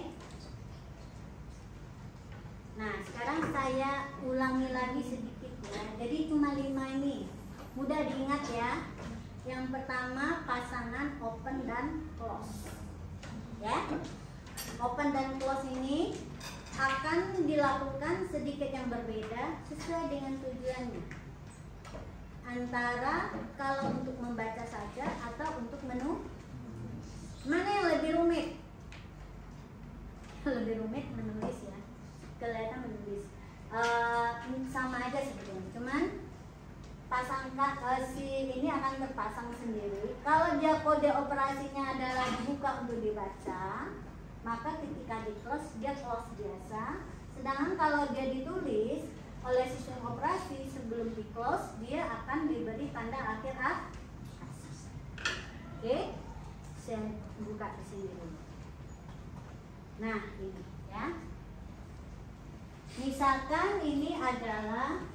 Nah, sekarang saya ulangi lagi sedikit ya. Jadi cuma 5 ini. Mudah diingat ya. Yang pertama pasangan open dan close. Ya. Open dan close ini akan dilakukan sedikit yang berbeda sesuai dengan tujuannya. Antara kalau untuk membaca saja atau untuk menu, mana yang lebih rumit? Lebih rumit menulis ya. Kelihatan menulis. Sama aja sebetulnya. Cuman si ini akan terpasang sendiri. Kalau dia kode operasinya adalah dibuka untuk dibaca, maka ketika di close dia close biasa. Sedangkan kalau dia ditulis oleh sistem operasi sebelum di close, dia akan diberi tanda akhir Oke, saya buka di sini dulu. Nah ini ya. Misalkan ini adalah,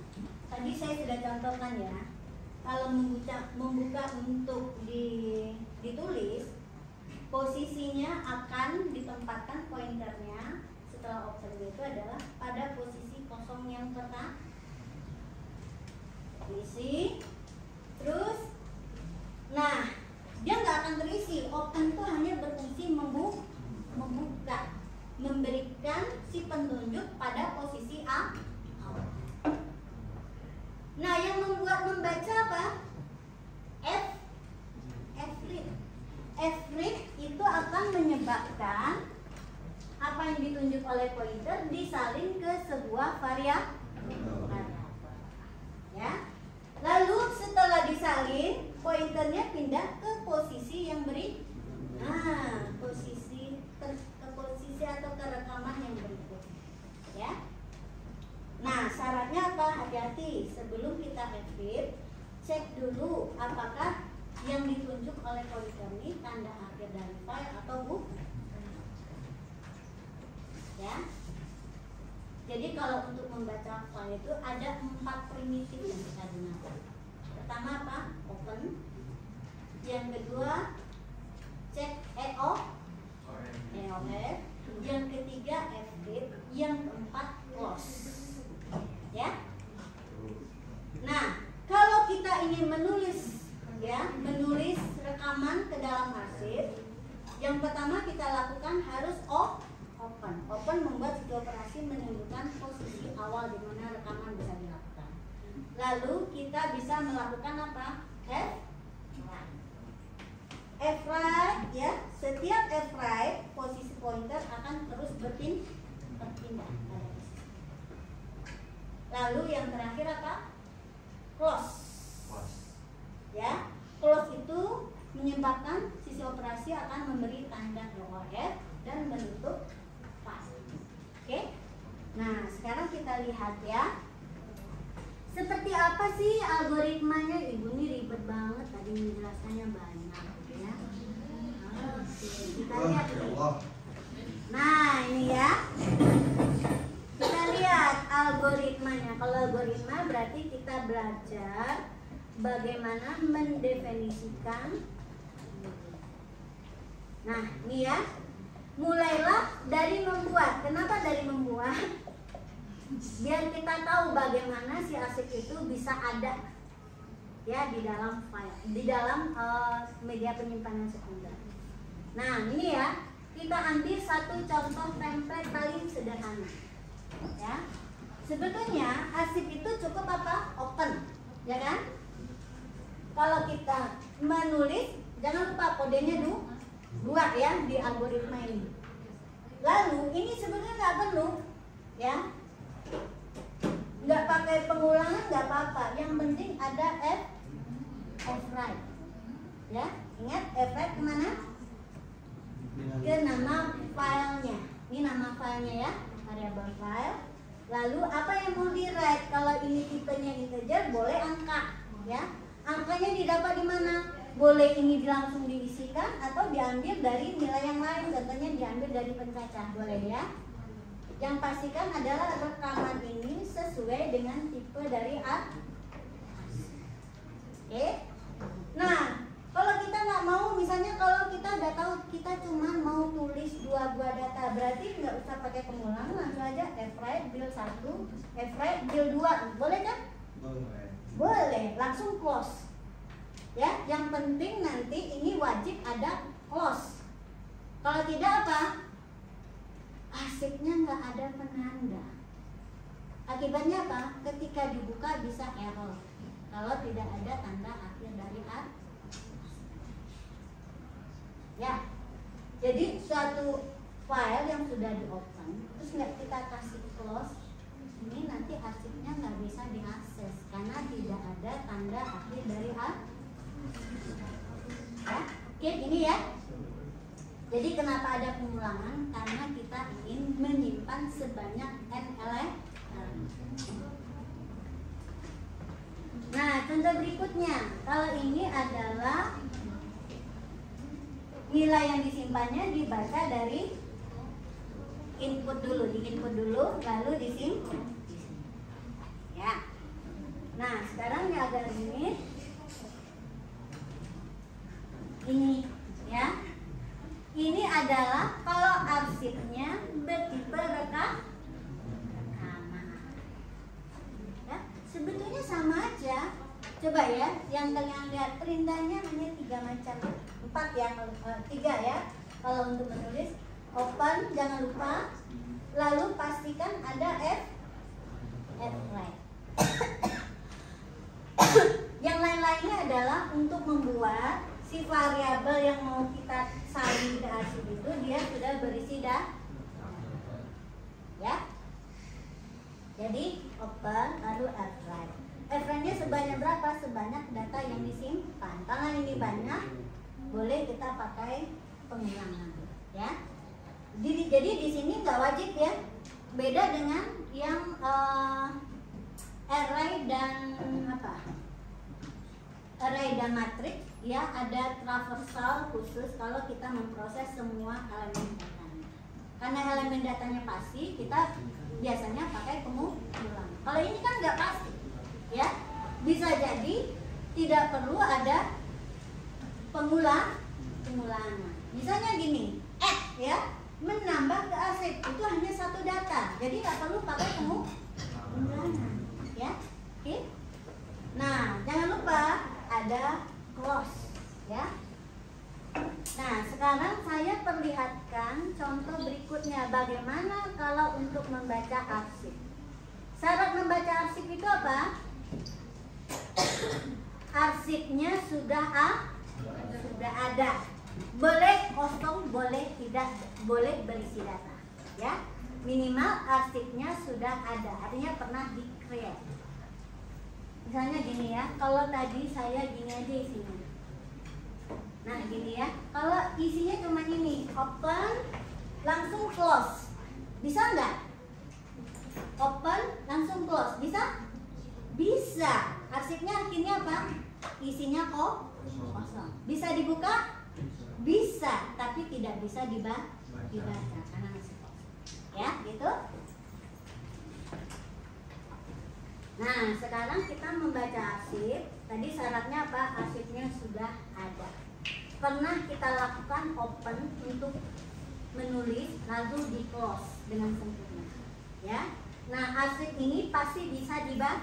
tadi saya sudah contohkan ya. Kalau membuka untuk ditulis, posisinya akan ditempatkan pointernya setelah observer itu adalah pada posisi kosong yang pertama. Isi, terus, nah dia nggak akan terisi. Open itu hanya berfungsi membuka, memberikan si penunjuk pada posisi A. Nah, yang membuat membaca apa? F-read itu akan menyebabkan apa yang ditunjuk oleh pointer disalin ke sebuah variabel. Ya. Lalu setelah disalin, pointernya pindah ke posisi yang beri. Nah, posisi atau ke rekaman yang berikut. Ya. Nah, syaratnya apa? Hati-hati sebelum kita F-read, cek dulu apakah yang ditunjuk oleh pointer ini tanda akhir dari file atau bukan. Ya. Jadi kalau untuk membaca file itu ada 4 primitif yang kita gunakan. Pertama apa? Open. Yang kedua cek EOF. Yang ketiga fdate. Yang keempat close. Ya. Nah, kalau kita ingin menulis rekaman ke dalam arsip, yang pertama kita lakukan harus open. Open membuat situ operasi menunjukkan posisi awal di mana rekaman bisa dilakukan. Lalu kita bisa melakukan apa? F-write, ya. Setiap F-write posisi pointer akan terus berpindah. Lalu yang terakhir apa? Close. Ya, close itu menyebabkan sisi operasi akan memberi tanda EOF dan menutup file. Oke. Nah, sekarang kita lihat ya. Seperti apa sih algoritmanya? Ibu ini ribet banget tadi menjelaskannya banyak ya. Oke, kita lihat nih. Nah, ini ya. Kita lihat algoritmanya. Kalau algoritma berarti kita belajar bagaimana mendefinisikan. Nah, ini ya. Mulailah dari membuat. Kenapa dari membuat? Biar kita tahu bagaimana si arsip itu bisa ada ya di dalam file, di dalam media penyimpanan sekunder. Nah, ini ya. Kita ambil satu contoh template paling sederhana. Ya. Sebetulnya arsip itu cukup apa? Open, ya kan? Kalau kita menulis, jangan lupa kodenya dua ya di algoritma ini. Lalu ini sebetulnya nggak perlu, ya, nggak pakai pengulangan nggak apa-apa. Yang penting ada F-write, ya. Ingat F-write kemana? Ke nama filenya. Ini nama filenya ya, variabel file. Lalu apa yang mau di write? Kalau ini tipenya integer, boleh angka, ya. Angkanya didapat di mana? Boleh ini langsung diisikan atau diambil dari nilai yang lain. Contohnya diambil dari pencacah, boleh ya. Yang pastikan adalah rekaman ini sesuai dengan tipe dari arsip. Oke. Nah, kalau kita nggak mau, misalnya kalau kita udah tahu kita cuma mau tulis 2 buah data, berarti nggak usah pakai pengulangan, langsung aja F-write build 1, F-write build 2, boleh kan? Boleh, langsung close. Ya, yang penting nanti ini wajib ada close. Kalau tidak apa? Arsipnya nggak ada penanda. Akibatnya apa? Ketika dibuka bisa error. Kalau tidak ada tanda akhir dari arsip. Ya, jadi suatu file yang sudah di open terus nggak kita kasih close, ini nanti arsipnya nggak bisa diakses karena tidak ada tanda akhir dari arsip. Ya, oke, ini ya. Jadi kenapa ada pengulangan? Karena kita ingin menyimpan sebanyak n elemen. Nah, contoh berikutnya, kalau ini adalah nilai yang disimpannya dibaca dari input dulu, lalu disimpan. Ya. Nah, sekarang yang agak rumit. Ini, ya. Ini adalah kalau arsipnya bertipe rekaman. Ya, sebetulnya sama aja. Coba ya, yang kalian lihat perintahnya hanya 3 macam. 4 ya, 3 ya. Kalau untuk menulis open jangan lupa, lalu pastikan ada F-write. Yang lain-lainnya adalah untuk membuat si variabel yang mau kita salin ke arsip itu dia sudah berisi ya. Jadi open lalu F-write. F-write-nya sebanyak berapa? Sebanyak data yang disimpan. Kalau ini banyak, boleh kita pakai pengulangan, ya. Jadi di sini nggak wajib ya. Beda dengan yang array dan apa? array dan matrix, ya ada traversal khusus kalau kita memproses semua elemen datanya. Karena elemen datanya pasti, kita biasanya pakai pengulang. Kalau ini kan nggak pasti, ya bisa jadi tidak perlu ada pengulangan. Misalnya gini, ya menambah ke arsip itu hanya satu data, jadi nggak perlu pakai pengulangan, ya. Oke. Nah, jangan lupa ada close, ya. Nah, sekarang saya perlihatkan contoh berikutnya. Bagaimana kalau untuk membaca arsip? Syarat membaca arsip itu apa? Arsipnya sudah ada. Boleh kosong, boleh tidak, boleh berisi data, ya. Minimal arsipnya sudah ada, artinya pernah di-create. Misalnya gini ya, kalau tadi saya gini aja isinya. Nah gini ya, kalau isinya cuma ini, open langsung close, bisa nggak? Open langsung close, bisa? Bisa. Arsipnya akhirnya apa? Isinya kosong. Bisa dibuka? Bisa, tapi tidak bisa dibaca karena masih kosong. Ya, gitu. Nah, sekarang kita membaca arsip. Tadi syaratnya apa? Arsipnya sudah ada. Pernah kita lakukan open untuk menulis lalu di close dengan sempurna, ya. Nah, arsip ini pasti bisa dibaca.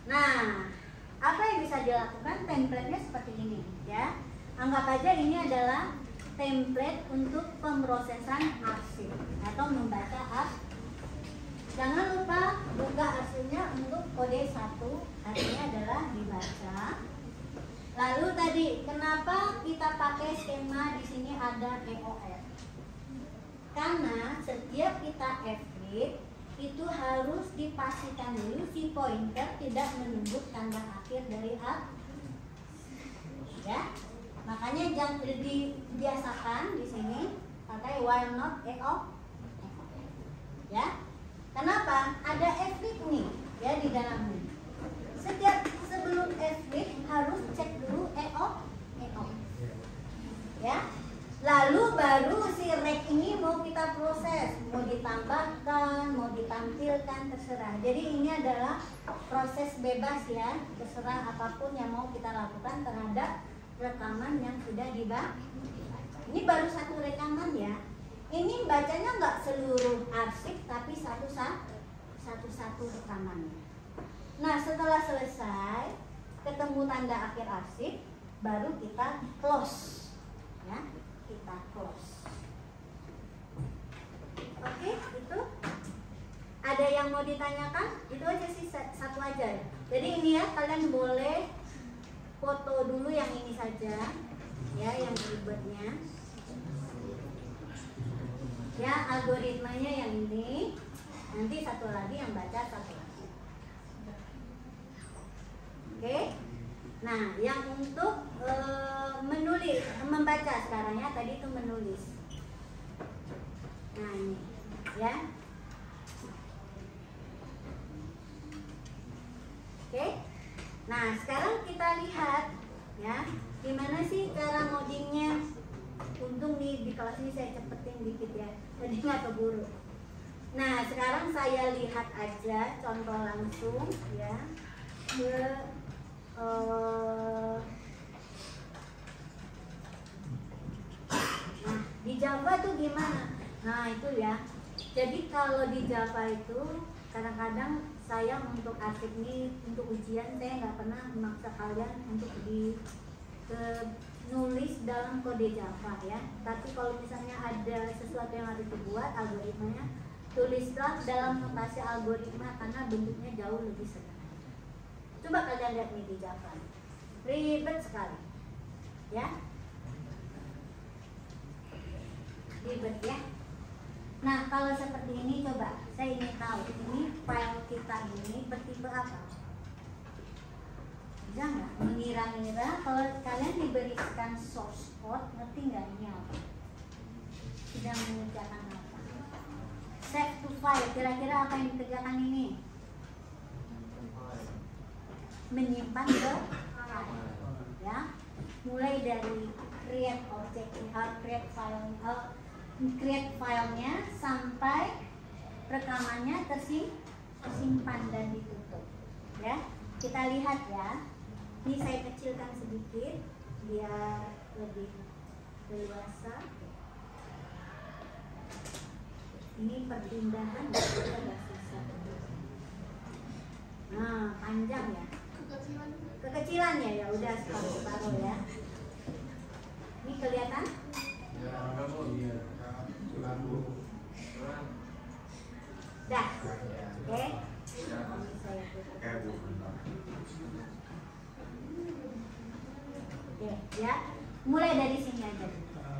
Nah, apa yang bisa dilakukan? Template-nya seperti ini, ya. Anggap aja ini adalah template untuk pemrosesan arsip atau membaca arsip. Jangan lupa buka arsipnya untuk kode 1, artinya adalah dibaca. Lalu tadi, kenapa kita pakai skema di sini ada EOF? Karena setiap kita F-read itu harus dipastikan dulu si pointer tidak menunjuk tanda akhir dari arsip. Ya, makanya jangan dibiasakan di sini pakai while not EOF. Ya, kenapa? Ada F-read nih, ya di dalamnya. Setiap sebelum F-read harus cek dulu EOF. Ya. Lalu baru si rec ini mau kita proses, mau ditambahkan, mau ditampilkan, terserah. Jadi ini adalah proses bebas ya, terserah apapun yang mau kita lakukan terhadap rekaman yang sudah dibaca. Ini baru satu rekaman ya. Ini bacanya nggak seluruh arsip, tapi satu-satu rekamannya. Nah, setelah selesai ketemu tanda akhir arsip, baru kita close, ya, kita close. Oke, itu ada yang mau ditanyakan? Itu aja sih, satu aja. Jadi ini ya, kalian boleh foto dulu yang ini saja, ya, yang ribetnya. Ya, algoritmanya yang ini. Nanti satu lagi yang baca satu lagi. Oke, nah yang untuk menulis, membaca sekarang ya, tadi itu menulis. Nah ini, ya. Oke, nah sekarang kita lihat ya, gimana sih cara ngodingnya. Untung nih di kelas ini saya cepetin dikit ya, jadi nggak keburu. Nah sekarang saya lihat aja contoh langsung ya ke nah di Java tuh gimana? Nah itu ya. Jadi kalau di Java itu kadang-kadang saya untuk arsip ini untuk ujian saya nggak pernah memaksa kalian untuk nulis dalam kode Java ya. Tapi kalau misalnya ada sesuatu yang harus dibuat algoritmanya, tulislah dalam notasi algoritma karena bentuknya jauh lebih sederhana. Coba kalian lihat nih di Java, ribet sekali, ya, ribet ya. Nah kalau seperti ini coba saya ingin tahu ini file kita ini bertipe apa? Bisa nggak mengira-ngira kalau kalian diberikan source code, ngerti nggak ini apa? Tidak mengerjakan apa? Save to file, kira-kira apa yang dikerjakan ini? menyimpan ke file, ya. Mulai dari create object, create filenya sampai rekamannya tersimpan dan ditutup, ya. Kita lihat ya. Ini saya kecilkan sedikit biar lebih leluasa. Ini perpindahan agak susah. Nah, panjang ya. Kekecilan ya, ya udah separuh ya. Ini kelihatan? Dah. Oke. Oke, ya. Mulai dari sini aja.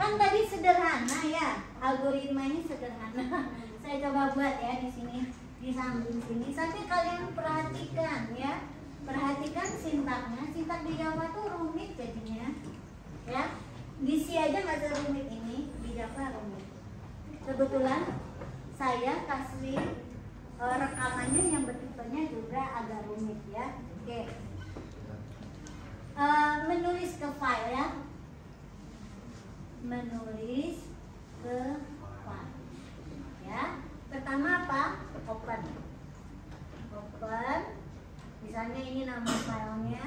Kan tadi sederhana ya, algoritmanya sederhana. Saya coba buat ya di sini, di samping sini. Tapi kalian perhatikan ya, perhatikan sintaknya. Sintak di Java tuh rumit jadinya, ya. Di C aja nggak serumit ini, di Java rumit. Kebetulan saya kasih rekamannya yang bertipenya juga agak rumit ya. Oke. Menulis ke file ya. Menulis ke file ya. Pertama apa? Open. Misalnya ini nama filenya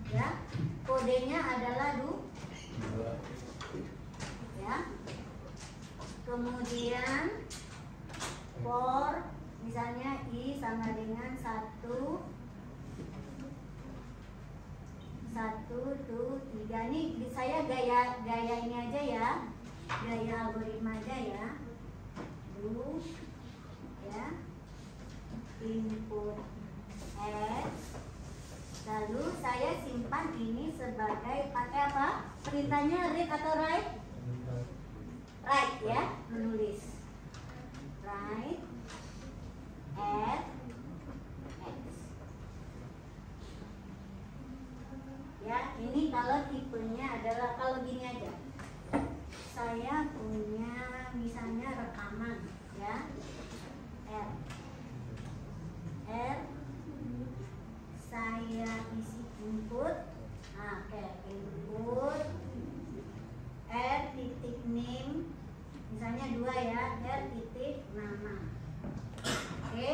ya. Kodenya adalah ya. Kemudian for misalnya i sama dengan 1 2 3. Nih saya gaya ini aja ya, gaya algoritma aja ya. Do ya, input x, lalu saya simpan ini sebagai pakai apa? Perintahnya read atau write? Write ya, menulis. Write f x. Ya, ini kalau tipenya adalah kalau gini aja. Saya punya misalnya rekaman ya. R saya isi input. Nah, oke, input R titik name misalnya 2 ya, R titik nama. Oke.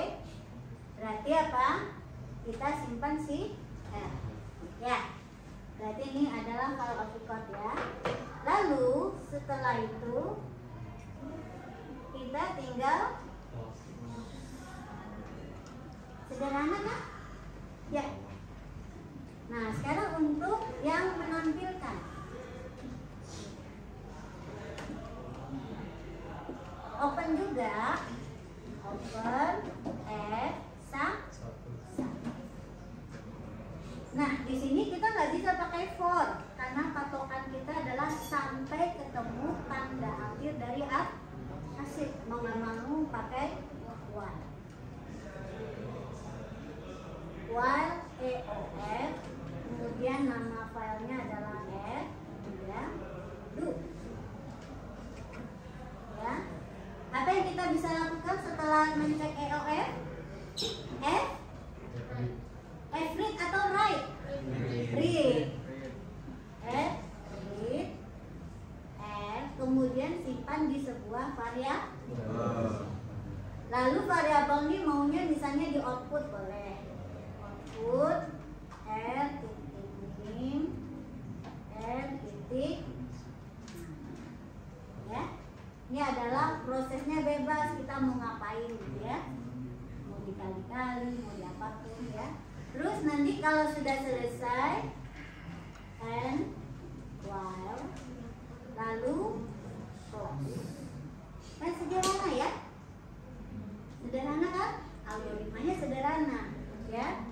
Berarti apa? Kita simpan si R. Ya. Berarti ini adalah file of record ya. Lalu setelah itu kita tinggal sederhana kan? Ya. Nah, sekarang untuk yang menampilkan. Open juga. Open Nah, di sini kita nggak bisa pakai for karena patokan kita adalah sampai ketemu tanda akhir dari hasil. Mau nggak mau pakai while. While EOF, kemudian nama filenya adalah F, ya, do. Ya, apa yang kita bisa lakukan setelah mencek EOF? F read atau write? Read. Read. Kemudian simpan di sebuah variabel. Lalu variabel ini maunya misalnya di output boleh. Output R titik name R titik. Ya. Ini adalah prosesnya bebas, kita mau ngapain gitu ya. Mau dikali-kali, mau diapapun ya. Terus nanti kalau sudah selesai and while lalu close. Kan sederhana ya? Sederhana kan? Algoritmanya sederhana ya.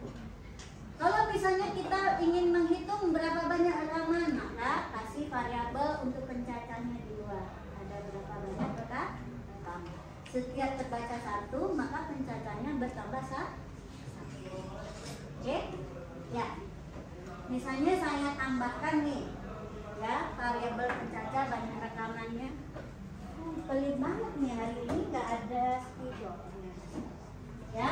Kalau misalnya kita ingin menghitung berapa banyak halaman, maka kasih variabel untuk pencacahnya di luar. Ada berapa banyak rekam. Setiap terbaca 1, maka pencacahnya bertambah 1. Oke, ya. Misalnya saya tambahkan nih, ya, variabel pencacah banyak rekamannya. Pelit banget nih hari ini nggak ada speedo. Ya,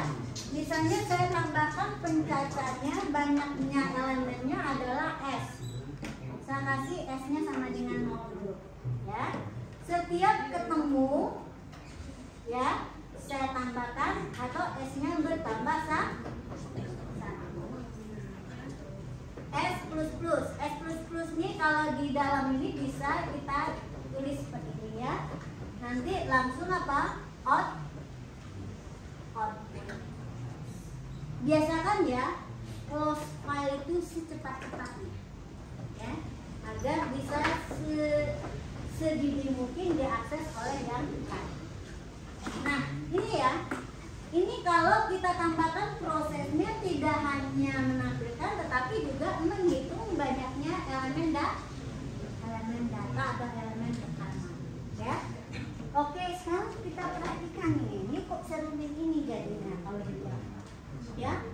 misalnya saya tambahkan pencacatnya, banyaknya elemennya adalah S. Saya kasih S-nya sama dengan 0 ya. Setiap ketemu ya, saya tambahkan atau S-nya bertambah satu. S plus ini kalau di dalam ini bisa kita tulis seperti ini ya. Nanti langsung apa? Out. Biasakan ya close file itu secepat-cepatnya ya, agar bisa sedini mungkin diakses oleh yang lain. Nah ini ya, ini kalau kita tambahkan prosesnya tidak hanya menampilkan tetapi juga menghitung banyaknya elemen data atau elemen rekaman ya. Oke, sekarang kita perhatikan ini kok serumit ini jadinya kalau dibuat ya.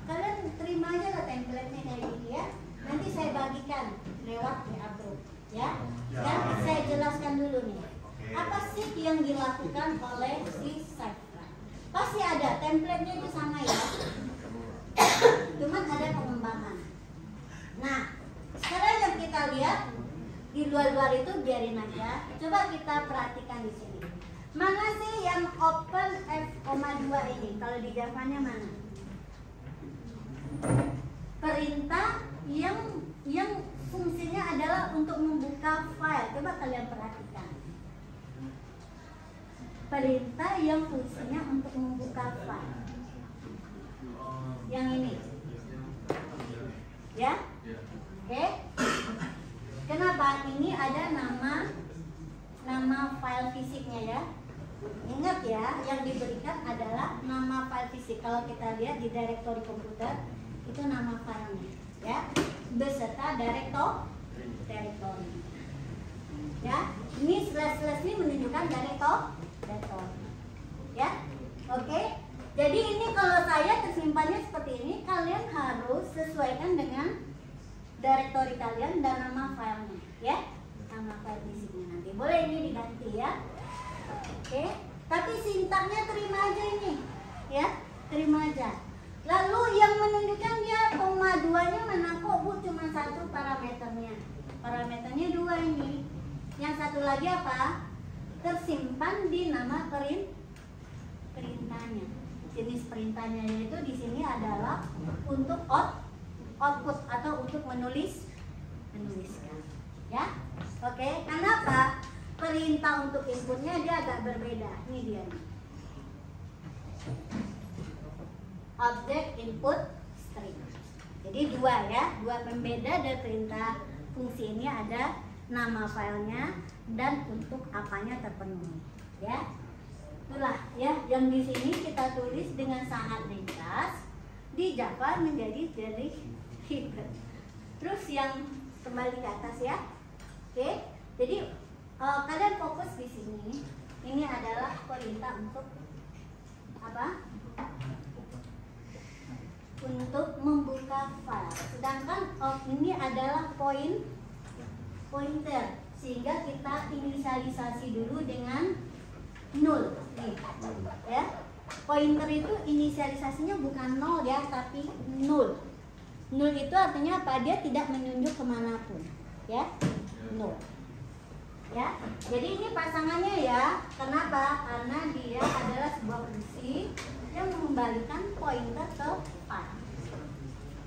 Kalian terima aja lah template-nya kayak gini ya. Nanti saya bagikan lewat WA group ya. Dan saya jelaskan dulu nih, apa sih yang dilakukan oleh si Cypher. Pasti ada template-nya itu sama ya, cuman ada pengembangan. Nah sekarang yang kita lihat di luar-luar itu biarin aja. Coba kita perhatikan di sini. Mana sih yang open F,2 ini? Kalau di Java-nya mana? Perintah yang fungsinya adalah untuk membuka file. Coba kalian perhatikan. Perintah yang fungsinya untuk membuka file. Yang ini. Ya? Oke. Kenapa? Ini ada nama file fisiknya ya. Ingat ya, yang diberikan adalah nama file fisik. Kalau kita lihat di direktori komputer, itu nama filenya ya, beserta direktori. Ya, ini slash ini menunjukkan direktori. Ya, oke. Jadi ini kalau saya tersimpannya seperti ini, kalian harus sesuaikan dengan direktori kalian dan nama filenya ya, nama file fisiknya. Nanti boleh ini diganti ya. Oke, tapi sintaknya terima aja ini ya, terima aja. Lalu yang menunjukkan dia koma 2-nya mana kok Bu, cuma satu parameternya. Parameternya 2 ini. Yang satu lagi apa? Tersimpan di nama perintahnya. Jenis perintahnya yaitu di sini adalah untuk output atau untuk menuliskan. Ya. Oke, kenapa? Perintah untuk inputnya dia agak berbeda. Ini dia nih. Object input string. Jadi dua ya, dua pembeda dari perintah fungsi ini ada nama filenya dan untuk apanya terpenuhi. Ya, itulah ya yang di sini kita tulis dengan sangat ringkas. Di Java menjadi ribet. Terus yang kembali ke atas ya. Oke, jadi kalian fokus di sini. Ini adalah perintah untuk apa? Untuk membuka file. Sedangkan ini adalah pointer, sehingga kita inisialisasi dulu dengan 0 nih, ya. Pointer itu inisialisasinya bukan 0 ya, tapi 0. 0 itu artinya apa? Dia tidak menunjuk kemanapun, ya. 0. Ya, jadi ini pasangannya ya. Kenapa? Karena dia adalah sebuah fungsi yang mengembalikan pointer ke file.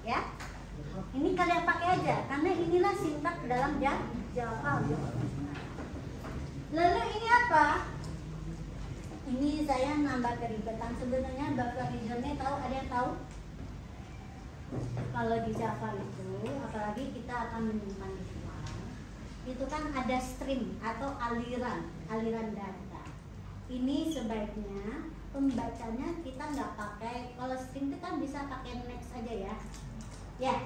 Ya, ini kalian pakai aja karena inilah sintaks dalam Java. Lalu ini apa? Ini saya nambah keribetan. Sebenarnya buffer regionnya tahu, ada yang tahu? Kalau di Java itu, apalagi kita akan menyimpan di file, itu kan ada stream atau aliran data. Ini sebaiknya pembacanya kita nggak pakai, kalau stream itu kan bisa pakai next aja ya. Ya,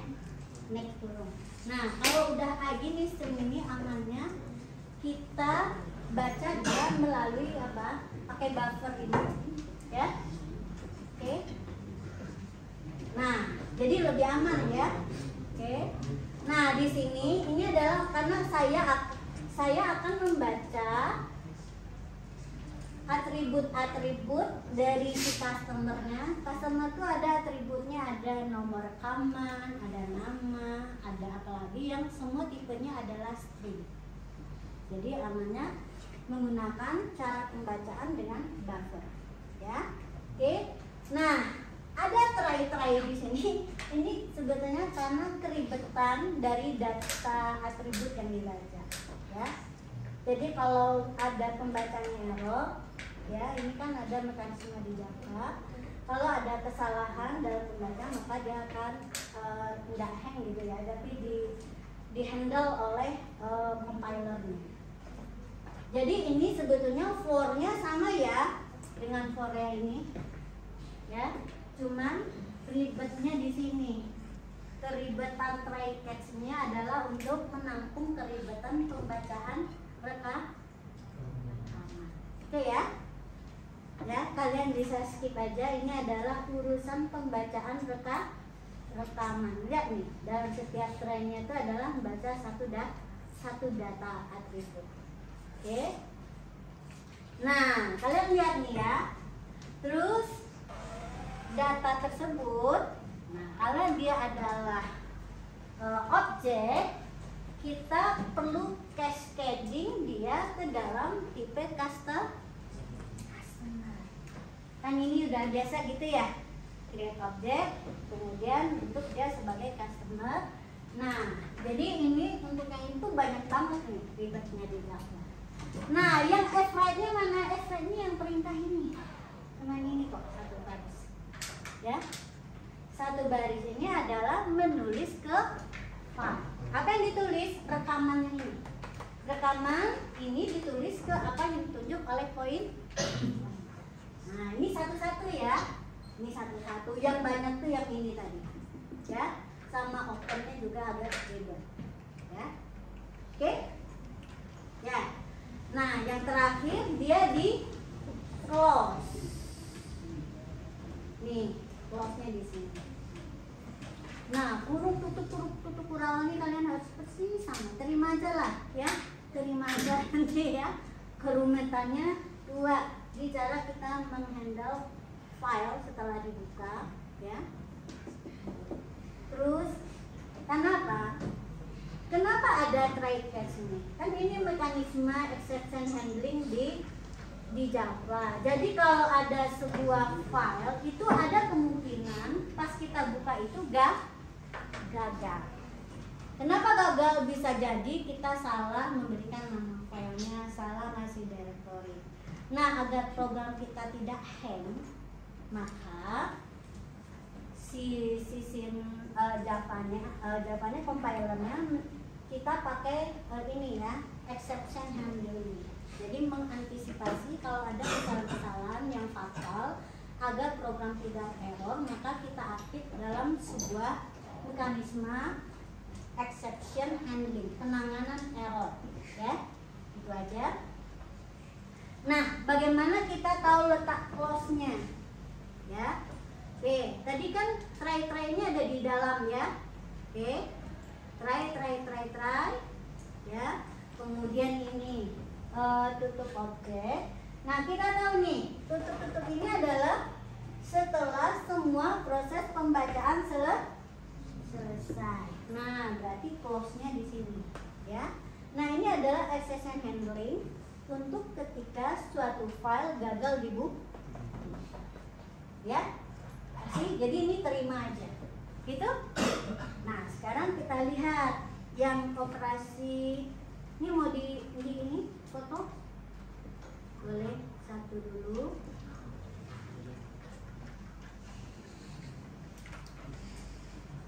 next turun. Nah, kalau udah kayak gini stream ini amannya kita baca dia melalui apa? Pakai buffer ini, ya. Oke. Nah, jadi lebih aman ya. Oke. Nah, di sini ini adalah karena saya akan membaca atribut-atribut dari si customernya. Customer tuh ada atributnya, ada nomor rekaman, ada nama, ada apa lagi yang semua tipenya adalah string. Jadi amannya menggunakan cara pembacaan dengan buffer, ya. Oke. Nah, ada try di sini. Ini sebetulnya karena keribetan dari data atribut yang dibaca, ya. Jadi kalau ada pembacaan error, ya ini kan ada mekanisme di Java. Kalau ada kesalahan dalam pembacaan maka dia akan tidak hang gitu ya, tapi di handle oleh compilernya. Jadi ini sebetulnya for-nya sama ya dengan for-nya ini, ya. Cuman ribetnya di sini. Keribetan try catch-nya adalah untuk menampung keribetan pembacaan rekaman. Oke ya. Ya, kalian bisa skip aja. Ini adalah urusan pembacaan rekaman. Lihat nih, dalam setiap try-nya itu adalah membaca satu data atribut. Oke. Nah, kalian lihat nih ya. Terus data tersebut, nah kalau dia adalah objek, kita perlu cascading dia ke dalam tipe customer. Kan ini udah biasa gitu ya, create objek, kemudian bentuk dia sebagai customer. Nah, jadi ini untuk yang itu banyak banget nih ribetnya di Java. Nah, yang fwrite-nya mana? Fwrite-nya yang perintah ini, cuman ini kok satu baris, ya. Satu baris ini adalah menulis ke file. Apa yang ditulis? Rekaman ini. Rekaman ini ditulis ke apa yang ditunjuk oleh poin. Nah, ini satu-satu ya. Ini satu-satu. Yang banyak tuh yang ini tadi, ya. Sama opennya juga agak ribet, ya. Oke? Ya. Nah, yang terakhir dia di close. Nih, close-nya di sini. Nah, kurung tutup kurang ini kalian harus persis sama. Terima aja lah, ya. Terima aja nanti ya. Kerumitannya dua di cara kita menghandle file setelah dibuka, ya. Terus kenapa ada try catch ini? Kan ini mekanisme exception handling di Java. Jadi kalau ada sebuah file itu ada kemungkinan pas kita buka itu gagal. Kenapa gagal? Bisa jadi kita salah memberikan nama filenya, salah ngasih directory. Nah, agar program kita tidak hang, maka si sistem Javanya compilernya kita pakai ini ya, exception handling. Jadi mengantisipasi kalau ada kesalahan-kesalahan yang fatal agar program tidak error, maka kita aktif dalam sebuah mekanisme exception handling, penanganan error, ya. Itu aja. Nah, bagaimana kita tahu letak close-nya? Ya. Oke, tadi kan try-nya ada di dalam ya. Oke. Try. Ya. Kemudian ini tutup objek. Nah, kita tahu nih, tutup ini adalah setelah semua proses pembacaan selesai. Nah, berarti close-nya di sini, ya. Nah, ini adalah exception handling untuk ketika suatu file gagal dibuka. Ya. Jadi ini terima aja. Gitu? Nah, sekarang kita lihat yang operasi ini mau di ini foto. Boleh satu dulu.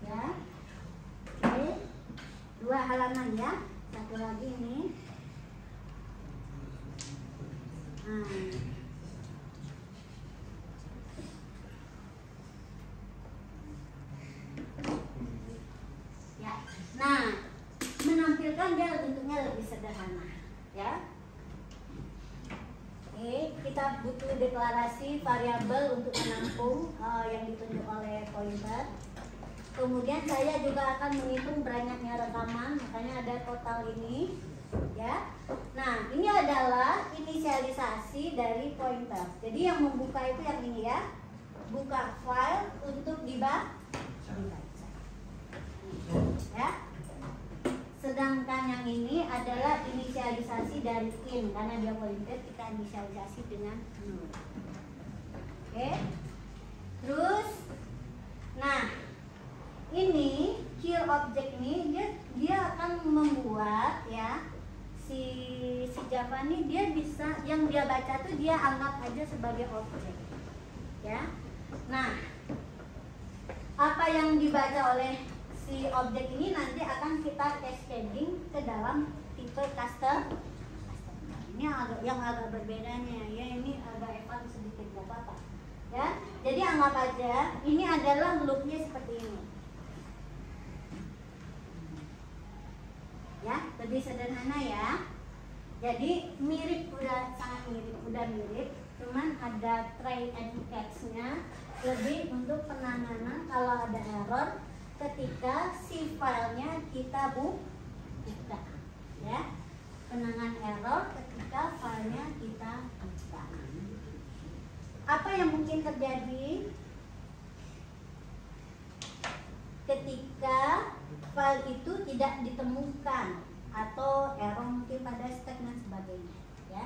Ya. Oke. 2 halaman ya. Satu lagi ini. Ya. Nah, menampilkan dia bentuknya lebih sederhana, ya. Oke, kita butuh deklarasi variabel untuk menampung yang ditunjuk oleh pointer. Kemudian saya juga akan menghitung banyaknya rekaman, makanya ada total ini. ya. Nah, ini adalah inisialisasi dari pointer. Jadi yang membuka itu yang ini ya, buka file untuk dibaca. Ya. Sedangkan yang ini adalah inisialisasi dari in, karena dia pointer kita inisialisasi dengan null. Oke. Terus, nah ini kill object ini dia akan membuat ya si Java ini dia bisa yang dia baca tuh dia anggap aja sebagai objek ya. Nah, apa yang dibaca oleh si objek ini nanti akan kita cascading ke dalam tipe custom. Ini yang agak berbedanya ya, ini agak Evan sedikit gak apa-apa ya. Jadi anggap aja ini adalah loopnya seperti ini ya, lebih sederhana ya. Jadi mirip, udah sangat mirip, cuman ada try and catch-nya lebih untuk penanganan kalau ada error ketika si filenya kita buka ya, penanganan error ketika filenya kita buka. Apa yang mungkin terjadi ketika file itu tidak ditemukan atau error mungkin pada stack dan sebagainya ya.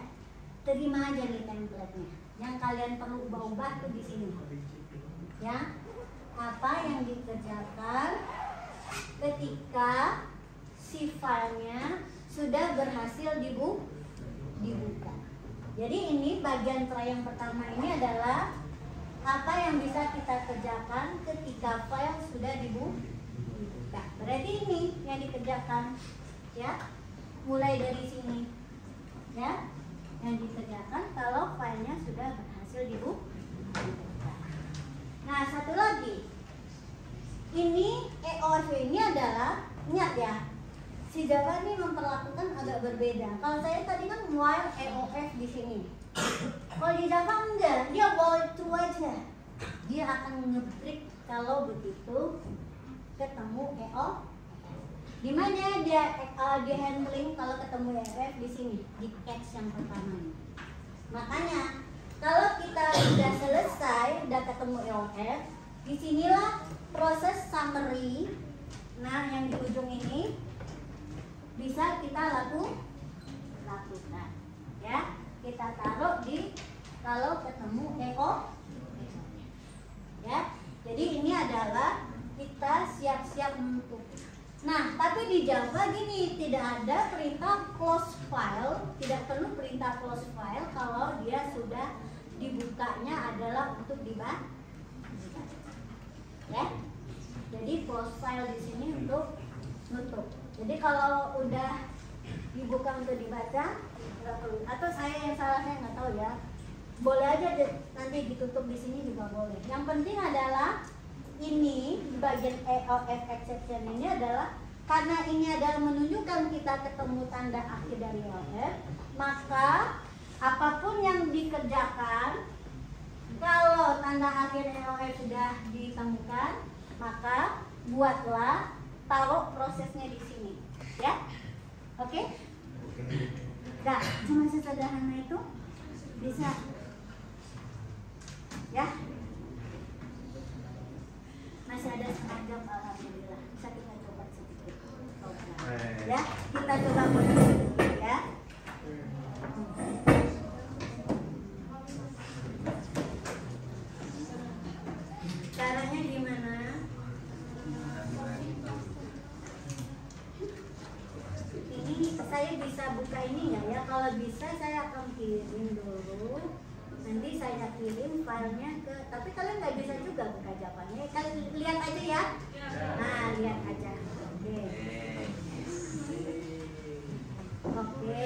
Terima aja nih template-nya. Yang kalian perlu ubah-ubah tuh di sini ya. Apa yang dikerjakan ketika si filenya sudah berhasil dibuka. Jadi ini bagian try yang pertama ini adalah apa yang bisa kita kerjakan ketika file sudah dibuka. Berarti ini yang dikerjakan ya, mulai dari sini ya, yang dikerjakan kalau filenya sudah berhasil dibuka. Nah, satu lagi, ini EOF ini adalah, ingat ya, si Java ini memperlakukan agak berbeda. Kalau saya tadi kan while EOF di sini. Kalau di Java enggak, dia while true aja. Dia akan nge-break kalau begitu ketemu EOF. Di mana dia handling kalau ketemu EOF di sini, di catch yang pertama ini. Makanya kalau kita sudah selesai, udah ketemu EOF, disinilah proses summary. Nah, yang di ujung ini bisa kita lakukan, ya. Kita taruh di kalau ketemu EOF, ya. Jadi ini adalah kita siap-siap untuk. Nah, tapi di Java gini, tidak ada perintah close file, tidak perlu perintah close file kalau dia sudah dibukanya adalah untuk dibaca, ya. Jadi close file di sini untuk nutup. Jadi kalau udah dibuka untuk dibaca, nggak perlu. Atau saya yang salah, saya nggak tahu ya. Boleh aja nanti ditutup di sini juga boleh. Yang penting adalah ini di bagian EOF exception ini adalah karena ini adalah menunjukkan kita ketemu tanda akhir dari EOF, maka apapun yang dikerjakan kalau tanda akhir EOF sudah ditemukan, maka buatlah, taruh prosesnya di sini, ya. Oke? Nah, cuma sesederhana itu bisa, ya. Masih ada setengah jam, alhamdulillah. Bisa kita coba sedikit. Ya, kita coba sedikit, ya. Caranya gimana? Ini saya bisa buka ini nggak ya? Kalau bisa saya akan kirim dulu. Nanti saya kirim filenya ke. Tapi kalian nggak bisa juga buka Javanya. Kalian lihat aja ya. Nah, lihat aja. Oke. Oke.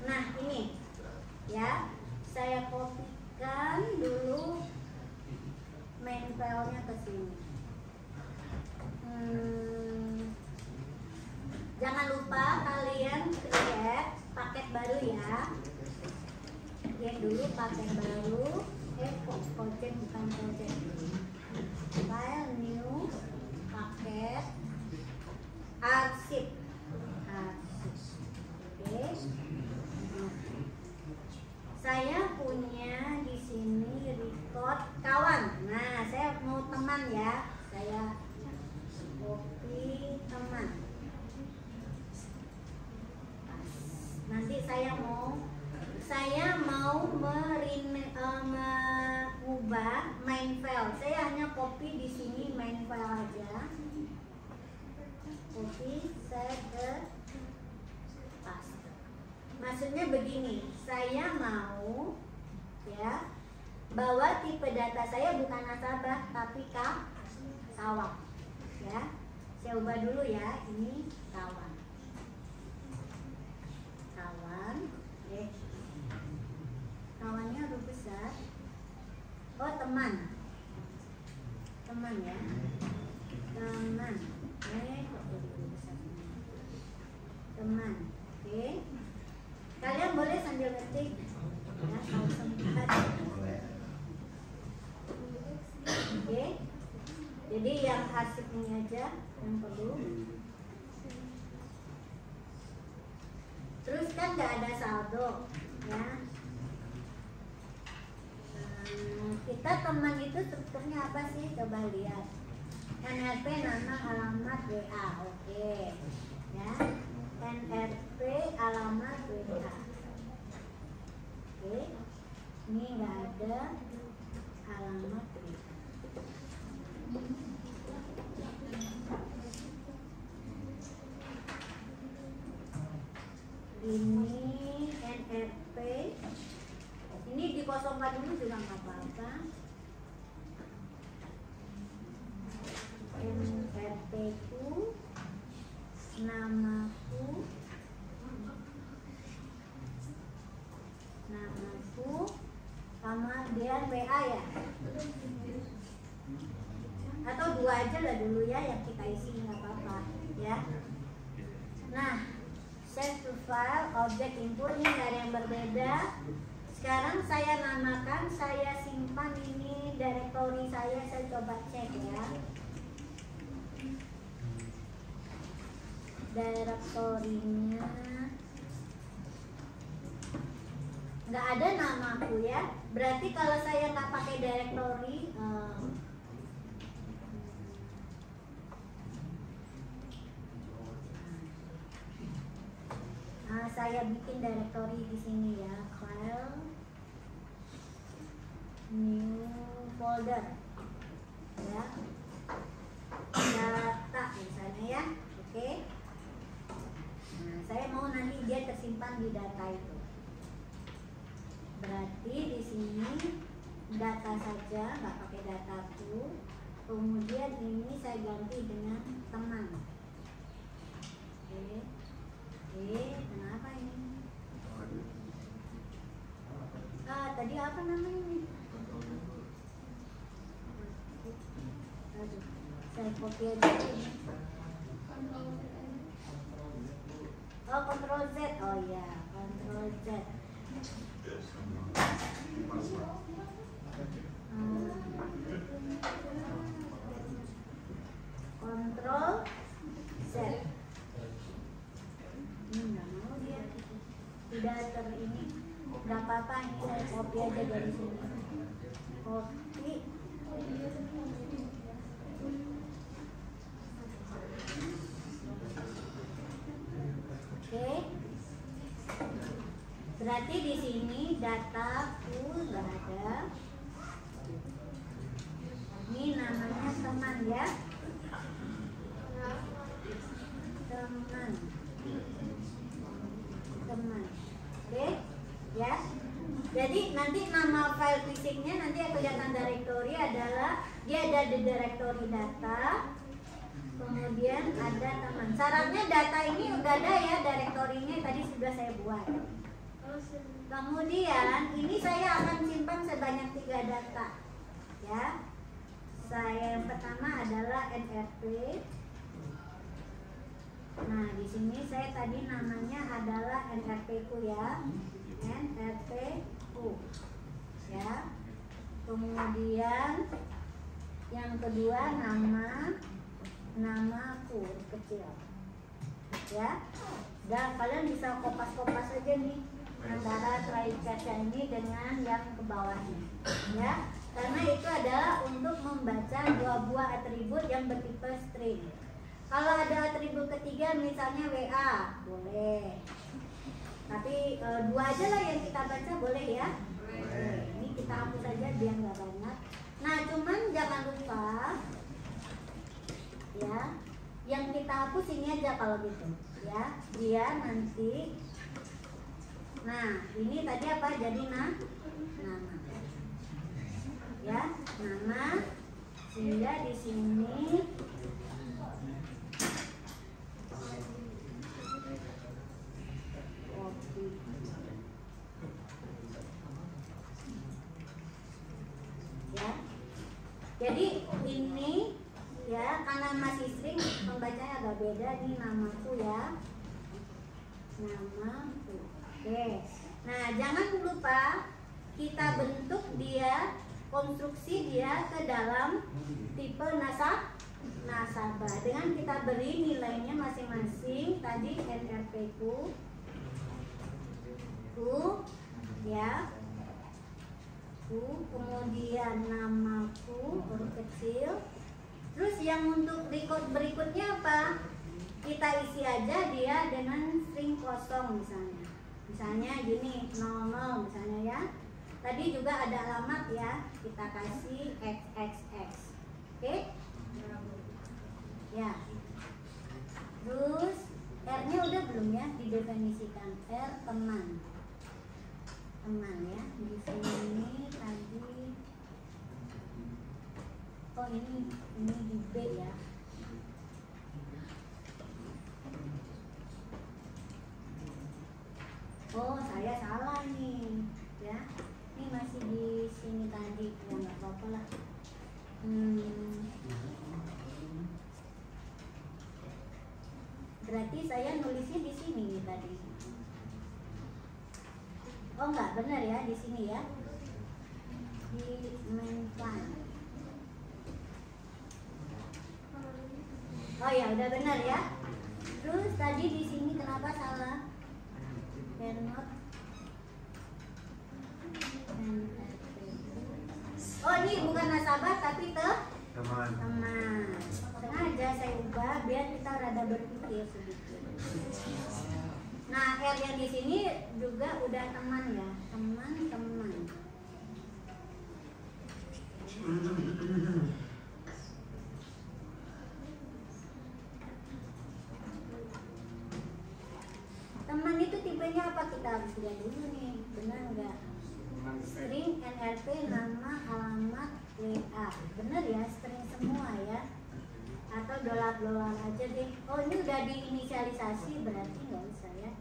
Nah ini, ya. Saya kopikan dulu main filenya ke sini. Jangan lupa kalian create paket baru ya. Create dulu paket baru. Project bukan project. File new paket arsip. Oke. saya mau mengubah main file. Saya hanya copy di sini main file aja. Copy, set, paste. Maksudnya begini, saya mau ya bahwa tipe data saya bukan nasabah tapi kawan. Ya, saya ubah dulu ya. Ini kawan. Oke. Kawannya huruf besar. Oh, teman ya. Teman. Kok jadi huruf besar? Teman. Oke. Kalian boleh sambil ngetik ya, kalau sempat. Oke. Jadi yang arsip ini aja yang perlu. Terus kan nggak ada saldo ya. Kita teman itu strukturnya apa sih? Coba lihat. NRP, nama, alamat, WA. Oke. Ya. NRP, alamat, WA. Oke. Ini nggak ada alamat WA. Ini NRP. Ini dikosongkan dulu juga nggak apa-apa. NRP ku, namaku, kemudian WA ya. Atau 2 aja lah dulu ya yang kita isi, nggak apa-apa ya. Nah, save to file, objek input ini nggak ada yang berbeda. Sekarang saya namakan, saya simpan ini directory saya coba cek ya. Directory-nya nggak ada namaku ya. Berarti kalau saya nggak pakai directory, saya bikin directory di sini ya, file, new folder, ya, data misalnya ya, oke. Nah, saya mau nanti dia tersimpan di data itu. Berarti di sini data saja, nggak pakai dataku. Kemudian ini saya ganti dengan teman. Oke. Kenapa ini? Tadi apa namanya ini? Aduh, saya copy aja ini. Oh, Ctrl Z. Oh ya, Ctrl Z. Ctrl Z. Ini nggak mau dia, tidak ini, nggak apa-apa, ini saya copy aja dari sini, copy. Oke, berarti di sini dataku nggak ada. Ini namanya teman ya, teman. Oke ya, jadi nanti nama file fisiknya nanti kelihatan directory adalah dia ada di directory data, kemudian ada teman. Syaratnya data ini udah ada ya, directory-nya tadi sudah saya buat. Kemudian ini saya akan simpan sebanyak 3 data ya. Saya yang pertama adalah NRP. Nah, di sini saya tadi namanya adalah NRP ku ya. NRP ku. Ya. Kemudian yang kedua namaku kecil. Ya. Dan kalian bisa kopas-kopas aja nih antara try catch ini dengan yang ke bawahnya. Ya. Karena itu adalah untuk membaca 2 buah atribut yang bertipe string. Kalau ada atribut ketiga misalnya WA, boleh. Tapi 2 aja lah yang kita baca, boleh ya? Boleh. Ini kita hapus aja biar nggak banyak. Nah, cuman jangan lupa ya, yang kita hapus ini aja kalau gitu ya, dia nanti. Nah, ini tadi apa? Jadi nama ya, nama, sehingga di sini ya. Jadi ini ya, karena masih sering membacanya agak beda, ini namaku ya, namaku. Oke. Nah, jangan lupa kita bentuk dia, konstruksi dia ke dalam tipe nasabah dengan kita beri nilainya masing-masing. Tadi NRP ku ya, kemudian namaku huruf kecil. Terus yang untuk record berikutnya apa? Kita isi aja dia dengan string kosong misalnya gini 00 misalnya ya. Tadi juga ada alamat ya, kita kasih XXX. Oke? Ya. Terus R-nya udah belum ya didefinisikan? R teman ya. Di sini tadi, oh ini di B ya. Oh, saya salah nih ya. Ini masih di sini tadi, ya nggak apa-apa lah. Berarti saya nulisnya di sini nih tadi. Oh nggak benar ya, di sini ya, di main plan. Oh ya udah benar ya. Terus tadi di sini kenapa salah? Cannot. Oh ini bukan nasabah tapi teman. Sengaja saya ubah biar kita rada berpikir sedikit. Nah, R yang di sini juga udah teman ya, teman. Teman itu tipenya apa, kita harus lihat dulu nih, benar nggak? String, NRP, nama, alamat, WA, benar ya, string semua ya. Atau dolar aja deh. Oh ini udah diinisialisasi, berarti nggak usah ya.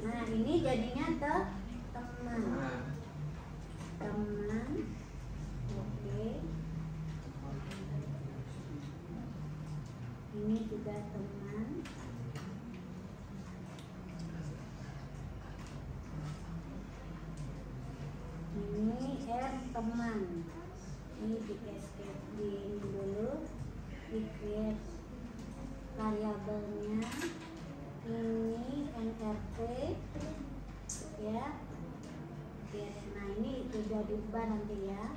Nah ini jadinya teman. Oke. Ini juga teman. Ini R teman. Ini di dulu, di create variabelnya. Ini NRP ya. Nah ini sudah diubah nanti ya.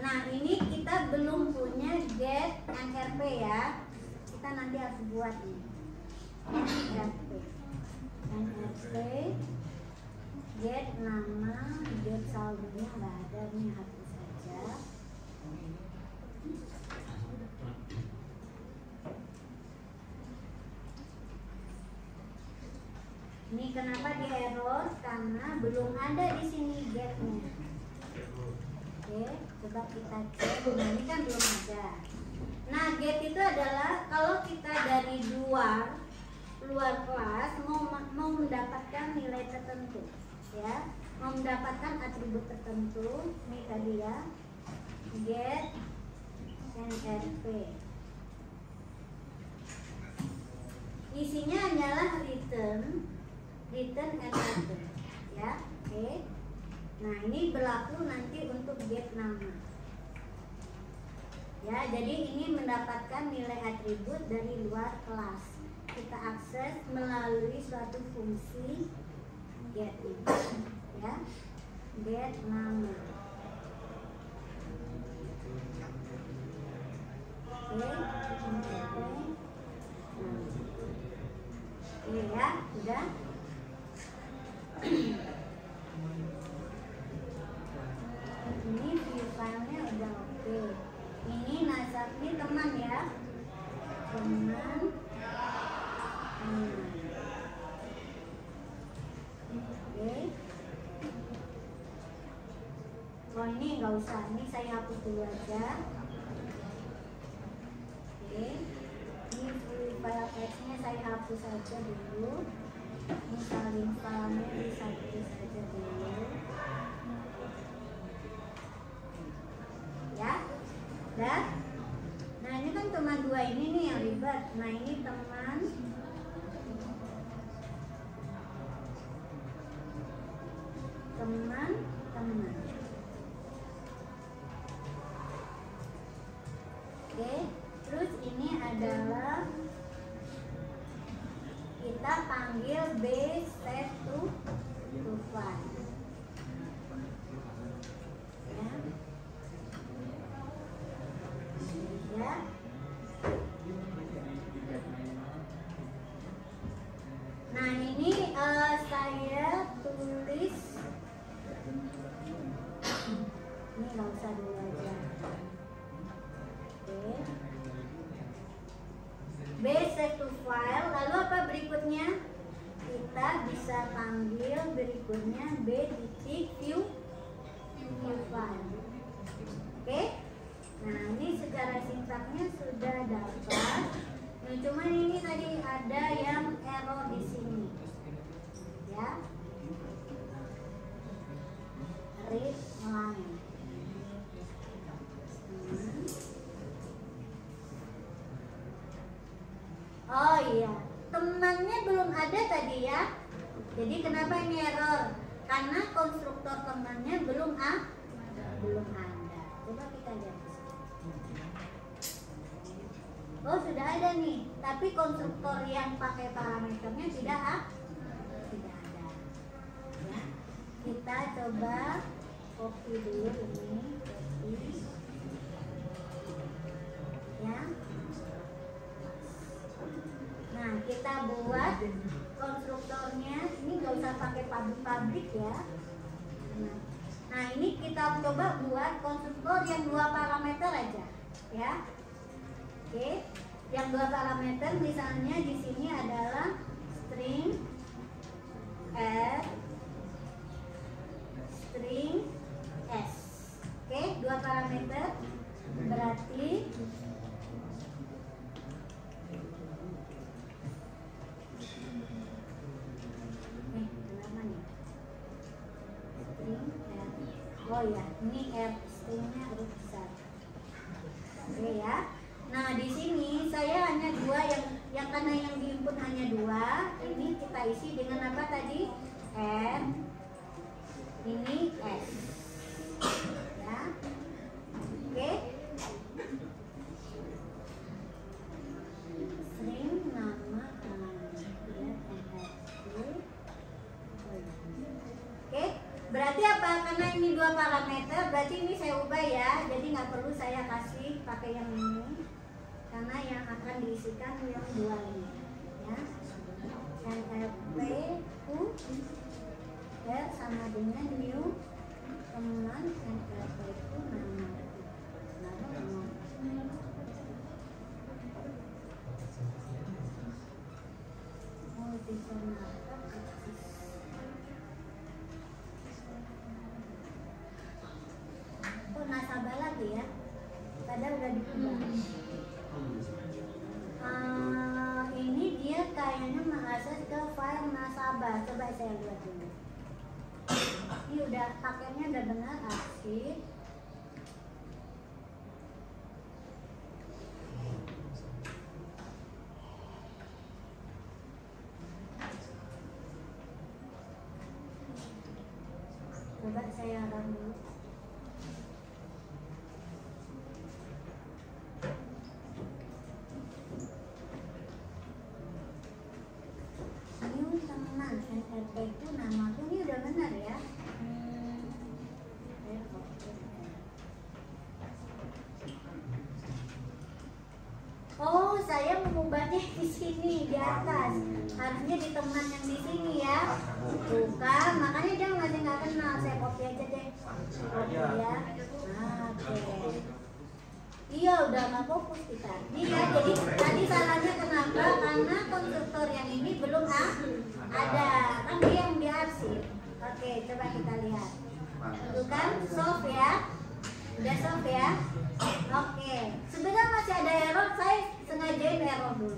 Nah ini kita belum punya get NRP ya. Kita nanti harus buat nih NRP get nama, get saldonya nggak ada nih, hapus saja. Ini kenapa di error? Karena belum ada di sini getnya. Oke, coba kita cek. Nah ini kan belum ada. Nah get itu adalah kalau kita dari luar kelas mau mendapatkan nilai tertentu, ya, mau mendapatkan atribut tertentu. Ini tadi ya, get NRP. isinya hanyalah return and return ya. Oke. Nah, ini berlaku nanti untuk get nama. Ya, jadi ini mendapatkan nilai atribut dari luar kelas. Kita akses melalui suatu fungsi get ini. Ya. Get nama. Oke, ini ya, udah. Ini view filenya udah oke. Ini nasabnya teman ya, teman. Oke. Oh, ini nggak usah, ini saya hapus dulu aja. Oke. Ini file text-nya saya hapus saja dulu. Ini salin filenya bisa hapus saja dulu. Ya, dah. Nah, ini kan cuma dua ini nih yang ribet. Nah, ini teman. Teman. Oke, terus ini adalah kita panggil base set to file. Ya. Nah, ini saya tulis. Ini nggak usah dulu aja. Oke. Base set to file. Lalu apa berikutnya? Kita bisa panggil berikutnya b titik view file. Oke. Nah, ini secara sintaknya sudah dapat. Nah, cuman ini tadi ada yang error di sini. Ya. Read line. Oh iya, temannya belum ada tadi ya. Jadi kenapa ini error? Karena konstruktor temannya belum ada. Coba kita lihat. Oh, sudah ada nih, tapi konstruktor yang pakai parameternya tidak ada. Ya. Kita coba copy dulu ini, copy. Ya. Nah, kita buat konstruktornya. Ini nggak usah pakai pabrik ya. Nah, ini kita coba buat konstruktor yang 2 parameter aja, ya. Oke, yang 2 parameter misalnya di sini adalah string r, string s. Oke, 2 parameter berarti kenapa nih? String r. Oh ya, ini r stringnya huruf besar. Oke ya. Nah, di sini saya hanya 2 yang karena yang diinput hanya 2. Ini kita isi dengan apa tadi? R. Ini S. Ya. Oke. String nama Oke. Berarti apa? Karena ini 2 parameter, berarti ini saya ubah ya. Jadi nggak perlu saya kasih pakai yang ini. Karena yang akan diisikan yang 2 ini, ya. NLP U R sama dengan new teman NLP itu nama. Oh, nasabah lagi ya. Padahal udah diubah. Ini dia kayaknya mengakses ke file nasabah. Coba saya lihat dulu. Ini udah paketnya udah benar arsip. Coba saya run dulu. New teman NRP itu nama aku ini udah benar ya. Oh, saya mengubahnya di sini di atas. Harusnya di teman yang di sini ya. Bukan, makanya dia masih nggak kenal. Saya copy aja deh. Copy ya. Nah, oke. Iya, udah nggak fokus kita. Iya, jadi tadi salahnya kenapa? Karena konstruktor yang ini belum ada. Kan dia yang diarsip. Oke, coba kita lihat. Itu kan soft ya. Udah soft ya. Oke, sebenarnya masih ada error, saya sengajain error dulu.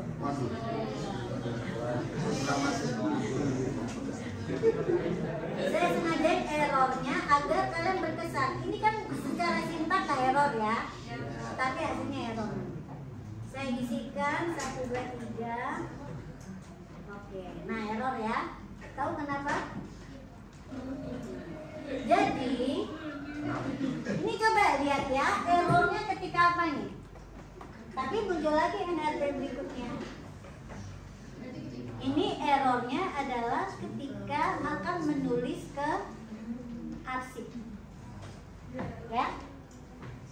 Saya sengajain errornya agar kalian berkesan. Ini kan secara sintak error ya, tapi hasilnya error. Saya bisikan 1, 2, 3. Oke, nah error ya. Tahu kenapa? Jadi ini coba lihat ya, errornya ketika apa nih? Tapi muncul lagi NRP berikutnya. Ini errornya adalah ketika akan menulis ke arsip. Ya,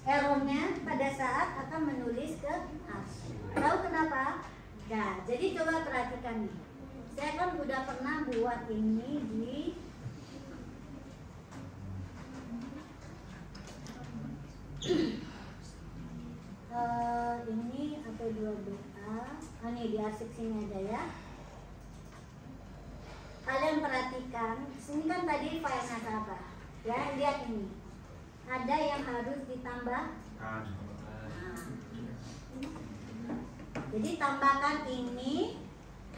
errornya pada saat akan menulis ke arsip. Tahu kenapa? Nah, jadi coba perhatikan nih. Saya kan udah pernah buat ini di ini AP2BA. Ini di arsip sini aja ya. Kalian perhatikan, sini kan tadi file nasabah. Ya, lihat ini. Ada yang harus ditambah. Nah. Jadi tambahkan ini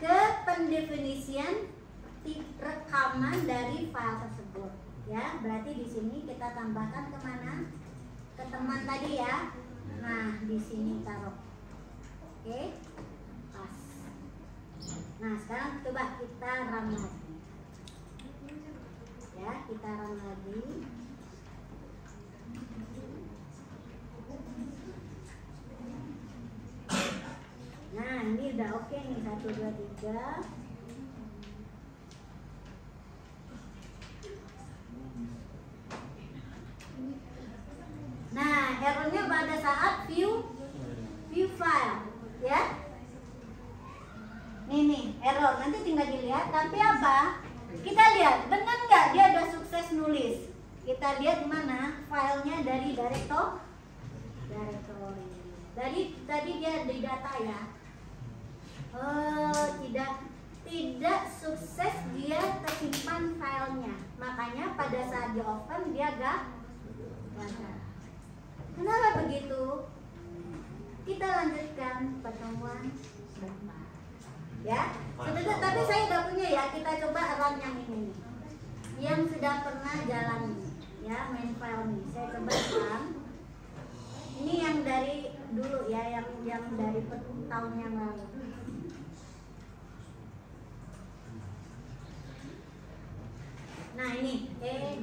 ke pendefinisian rekaman dari file tersebut. Ya, berarti di sini kita tambahkan kemana? Ke teman tadi ya. Nah, di sini taruh. Oke, pas. Nah, sekarang coba kita run lagi. Ya, kita run lagi. Nah, ini udah oke nih, 1, 2, 3. Nah, errornya pada saat view file, ya. Nih error. Nanti tinggal dilihat. Tapi apa? Kita lihat, benar nggak dia udah sukses nulis? Kita lihat mana filenya dari directory. Tadi dia di data ya. Tidak sukses dia tersimpan filenya. Makanya pada saat di open dia gagal. Kenapa begitu? Kita lanjutkan pertemuan depan. Ya, sebetulnya tapi saya udah punya ya. Kita coba run yang ini, yang sudah pernah jalan ya, main file nih. Saya coba run. Ini yang dari dulu ya, yang dari tahun yang lalu. Nah ini,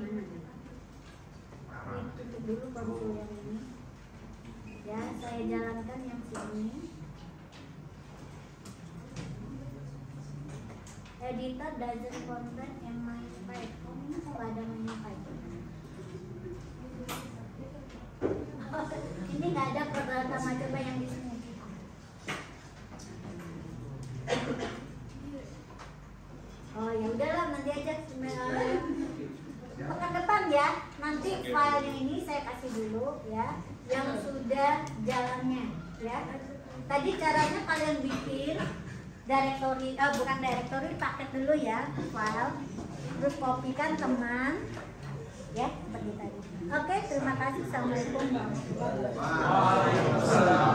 mana? Tutup dulu konsol yang ini. Ya, saya jalankan yang sini. Editor doesn't contain my file. Oh, ini kok ada my file? Ini nggak ada pertama coba yang di sini. Oh ya udahlah, nanti aja pekan depan ya. Nanti filenya ini saya kasih dulu ya, yang sudah jalannya ya. Tadi caranya kalian bikin directory, bukan directory, paket dulu ya, file, terus kopikan teman ya, seperti tadi. Oke, terima kasih. Assalamualaikum warahmatullahi wabarakatuh.